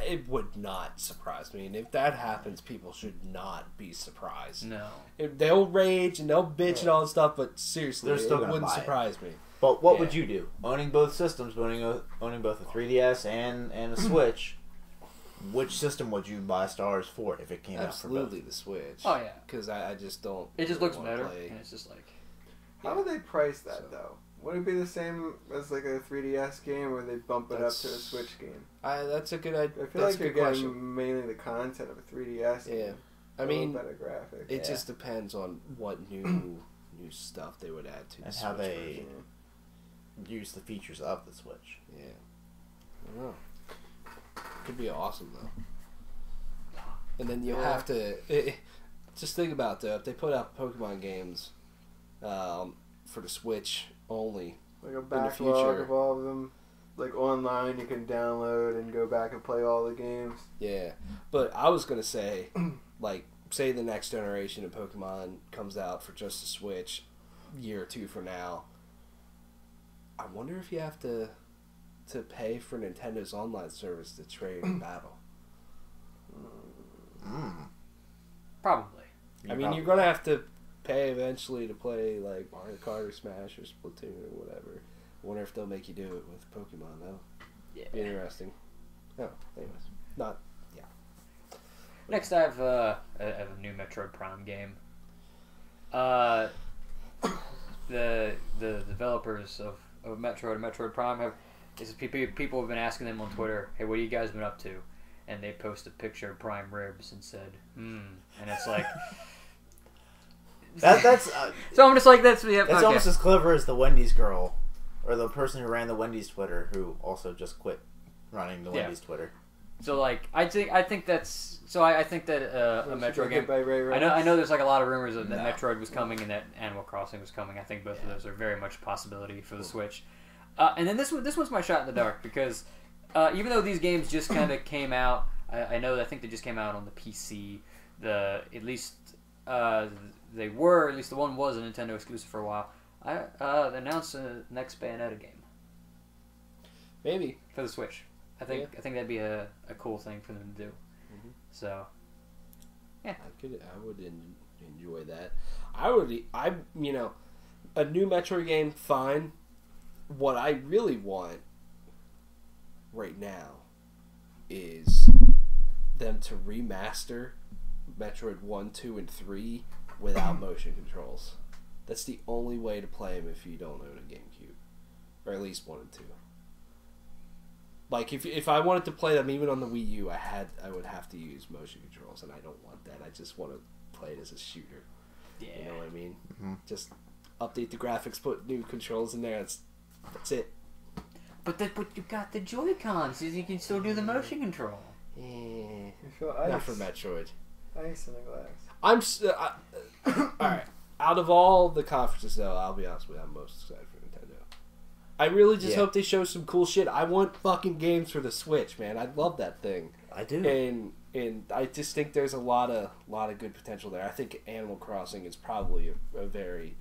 It would not surprise me, and if that happens, people should not be surprised. No, they'll rage and they'll bitch and all that stuff, but seriously, They're still it gonna wouldn't buy it. surprise me. But what would you do? Owning both systems, owning both a 3DS and a Switch, which system would you buy Stars for if it came Absolutely out for both? the Switch. Oh yeah, because I just don't. it just really looks wanna better, play. and it's just like How do they price that though? Would it be the same as like a 3DS game, or they bump it up to a Switch game? That's a good idea. I feel like you're getting mainly the content of a 3DS game. Yeah, I mean, better graphics. it just depends on what new stuff they would add to the And Switch how they version. use the features of the Switch. Yeah, I don't know. Could be awesome though. And then you'll have to just think about that. If they put out Pokemon games for the Switch only, Like a the backlog future. of all of them, like online, you can download and go back and play all the games. yeah. But I was gonna say, like, say the next generation of Pokemon comes out for just the Switch, year or two from now. I wonder if you have to pay for Nintendo's online service to trade and battle. probably. I mean, you're gonna have to pay eventually to play like Mario Kart or Smash or Splatoon or whatever. I wonder if they'll make you do it with Pokemon though. Yeah. Be interesting. Oh, anyways, not. Next, I have a new Metroid Prime game. The developers of Metroid and Metroid Prime people have been asking them on Twitter, hey, what have you guys been up to? And they post a picture of prime ribs and said, and it's like That's so I'm just like that's okay. almost as clever as the Wendy's girl, or the person who ran the Wendy's Twitter, who also just quit running the Wendy's Twitter. So like I think that's so I think that a Metroid game. By Ray Ray. I know there's like a lot of rumors that Metroid was coming and that Animal Crossing was coming. I think both of those are very much a possibility for the Switch. And then this one's my shot in the dark because even though these games just kind of came out, I think they just came out on the PC. At least the one was a Nintendo exclusive for a while. They announced the next Bayonetta game Maybe. for the Switch. I think that'd be a cool thing for them to do. Mm-hmm. So Yeah. I would enjoy that. A new Metroid game, fine. What I really want right now is them to remaster Metroid 1, 2, and 3 without motion controls. That's the only way to play them if you don't own a GameCube. Or at least 1 and 2. Like, if I wanted to play them even on the Wii U, I would have to use motion controls, and I don't want that. I just want to play it as a shooter. Yeah. You know what I mean? Mm-hmm. Just update the graphics, put new controls in there. That's it. But you got the Joy-Cons, so you can still do the motion control. Yeah. You feel ice. Not for Metroid. Ice in a glass. Alright. Out of all the conferences, though, I'll be honest with you, I'm most excited for Nintendo. I really just hope they show some cool shit. I want fucking games for the Switch, man. I love that thing. I do. And I just think there's a lot of good potential there. I think Animal Crossing is probably a very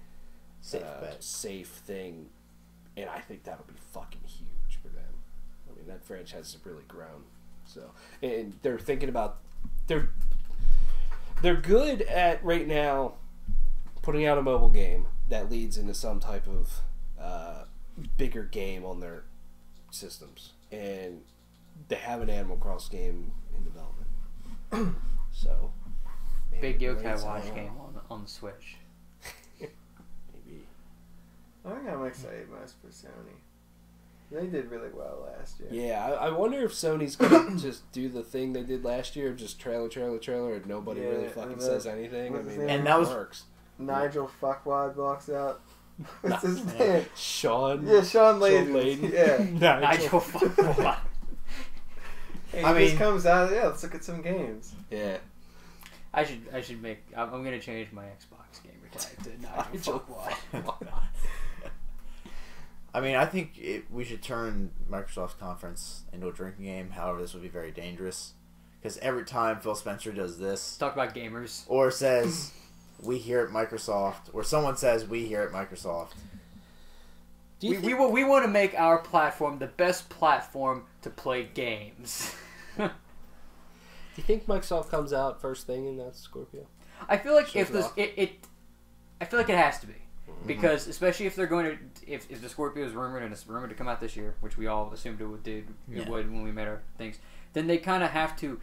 safe thing, and I think that'll be fucking huge for them. I mean, that franchise has really grown. So, and they're thinking about they're good at right now putting out a mobile game that leads into some type of bigger game on their systems, and they have an Animal Crossing game in development. So, Big Yokai Watch game on the Switch. Maybe. I think I'm excited most for Sony. They did really well last year. Yeah, I wonder if Sony's gonna just do the thing they did last year, just trailer, and nobody really fucking says anything. I mean, and that was works. Nigel Fuckwad walks out. What's his name? Sean. Yeah, Sean Layden. Layden. Yeah. Nigel Fuckwad. He I mean- just comes out. Yeah, let's look at some games. Yeah. I should make. I'm gonna change my Xbox gamer tag to Nigel Fuckwad. I mean, I think we should turn Microsoft's conference into a drinking game. However, this would be very dangerous. Because every time Phil Spencer does this, Talk about gamers. or says, we here at Microsoft, or someone says, we here at Microsoft. We want to make our platform the best platform to play games. Do you think Microsoft comes out first thing in that Scorpio? I feel like Shows if this, off. I feel like it has to be. Because especially if they're going to, if the Scorpio is rumored and it's rumored to come out this year, which we all assumed it would when we made our things, then they kind of have to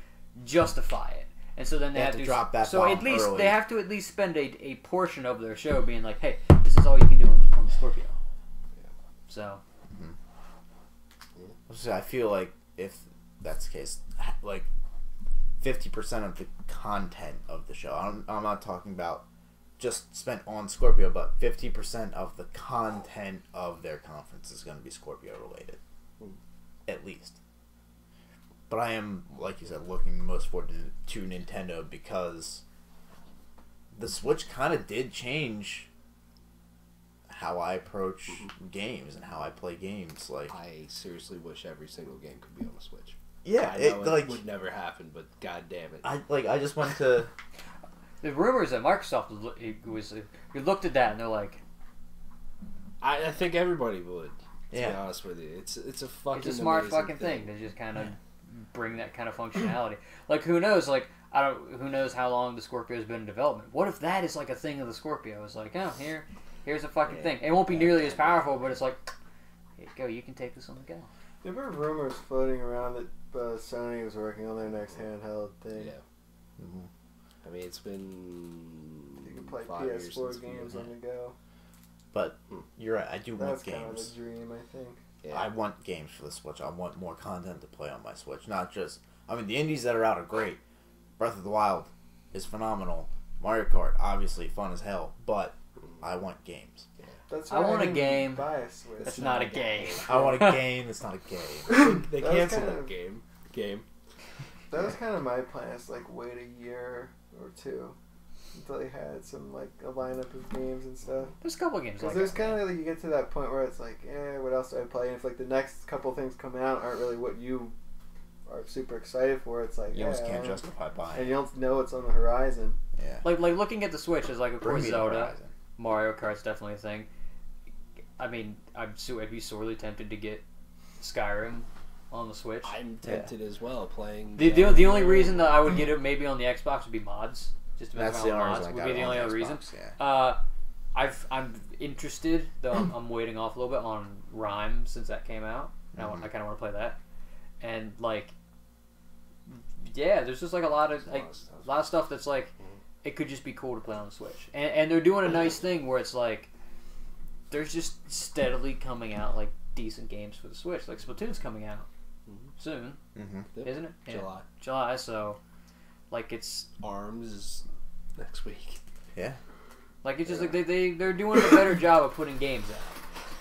justify it, and so then they have to drop that so bomb at least early. they have to at least spend a portion of their show being like, hey, this is all you can do on the Scorpio. So I feel like if that's the case, like 50% of the content of the show, I'm not talking about just spent on Scorpio, but 50% of the content of their conference is going to be Scorpio related, at least. But I am, like you said, looking most forward to Nintendo because the Switch kind of did change how I approach games and how I play games. Like, I seriously wish every single game could be on the Switch. yeah, I know it would never happen, but god damn it. I just went to. the rumors that Microsoft was we looked at that and they're like, I think everybody would. To Yeah. be honest with you, it's a fucking it's a smart amazing fucking thing to just kind of bring that kind of functionality. Like, who knows? Like, who knows how long the Scorpio's been in development? What if that is like a thing of the Scorpio? It's like, oh, here's a fucking thing. It won't be nearly as powerful, but it's like, here you go. You can take this on the go. There were rumors floating around that Sony was working on their next handheld thing. Yeah. Mhm. I mean, it's been You can play 5 years PS4 since we games did on the go. But you're right. I do That's want kind of games. a dream, I think. Yeah. I want games for the Switch. I want more content to play on my Switch. Not just. I mean, the indies that are out are great. Breath of the Wild is phenomenal. Mario Kart, obviously fun as hell. But I want games. That's I why want a didn't game. Buy a Switch. That's not a game. I want a game that's not a game. They That was canceled kind that of- game. That was kind of my plan. Is like wait a year or two until they had some like a lineup of games and stuff. There's a couple games Because like there's that. kind of like you get to that point where it's like, what else do I play? And if like the next couple things coming out aren't really what you are super excited for, it's like You almost I can't don't- justify buying. and you don't know what's on the horizon. Yeah. Like looking at the Switch is like, of Bring course, me the Zelda, horizon. Mario Kart's definitely a thing. I mean, I'd be sorely tempted to get Skyrim on the Switch. I'm tempted as well playing. The only reason that I would get it maybe on the Xbox would be mods. Just to mess That's around the with only mods reason I would got be it the on only the other reason. Xbox, yeah. I'm interested though. I'm waiting off a little bit on Rhyme since that came out. I kind of want to play that, and like, yeah, there's just like a lot of stuff that's like, it could just be cool to play on the Switch, and they're doing a nice thing where it's like, there's just steadily coming out like decent games for the Switch. Like Splatoon's coming out soon, isn't it? Yeah. July. So, like it's ARMS is next week. Yeah. Like it's just like they're doing a better job of putting games out.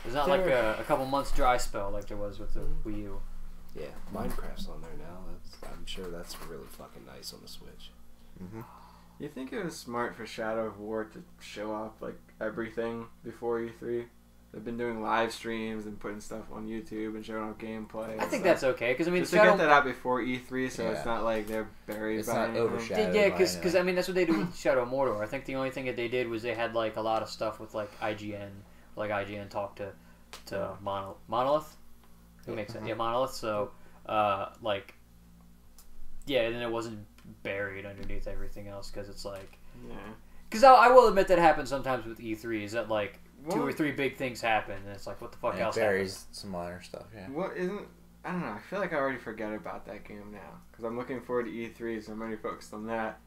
There's not like a couple months dry spell like there was with the Wii U. Yeah, Minecraft's on there now. I'm sure that's really fucking nice on the Switch. You think it was smart for Shadow of War to show off like everything before E3? They've been doing live streams and putting stuff on YouTube and showing off gameplay. I think that's okay because I mean, just to get that out before E3, so it's not like they're buried. It's by not anything. overshadowed. Yeah, because I mean that's what they do with Shadow of Mordor. I think the only thing that they did was they had like a lot of stuff with like IGN, IGN talked to Monolith. Who makes it? Yeah, Monolith. So like, yeah, and then it wasn't buried underneath everything else because it's like, because I will admit that happens sometimes with E3. Is that like 2 or 3 big things happen and it's like, what the fuck else? It buries some minor stuff. Yeah. What isn't? I don't know. I feel like I already forget about that game now because I'm looking forward to E3, so I'm already focused on that.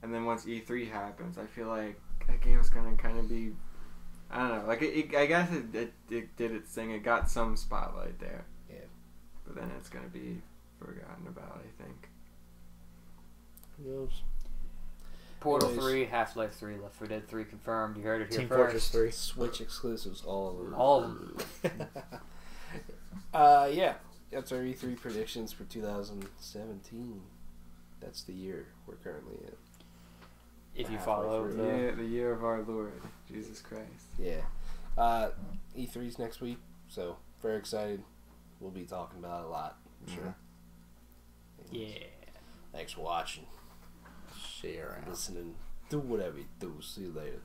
And then once E3 happens, I feel like that game's gonna kind of be, I don't know. Like I guess it did its thing. It got some spotlight there. Yeah. But then it's gonna be forgotten about, I think. Who knows? Portal 3, Half-Life 3, Left 4 Dead 3 confirmed. You heard it here Team first. Fortress 3. Switch exclusives, all of them. All of them. Yeah. That's our E3 predictions for 2017. That's the year we're currently in. If you follow the year of our Lord, Jesus Christ. Yeah. E3's next week, so very excited. We'll be talking about it a lot, I'm sure. Yeah. Thanks for watching. See you around. Listening. Do whatever you do. See you later.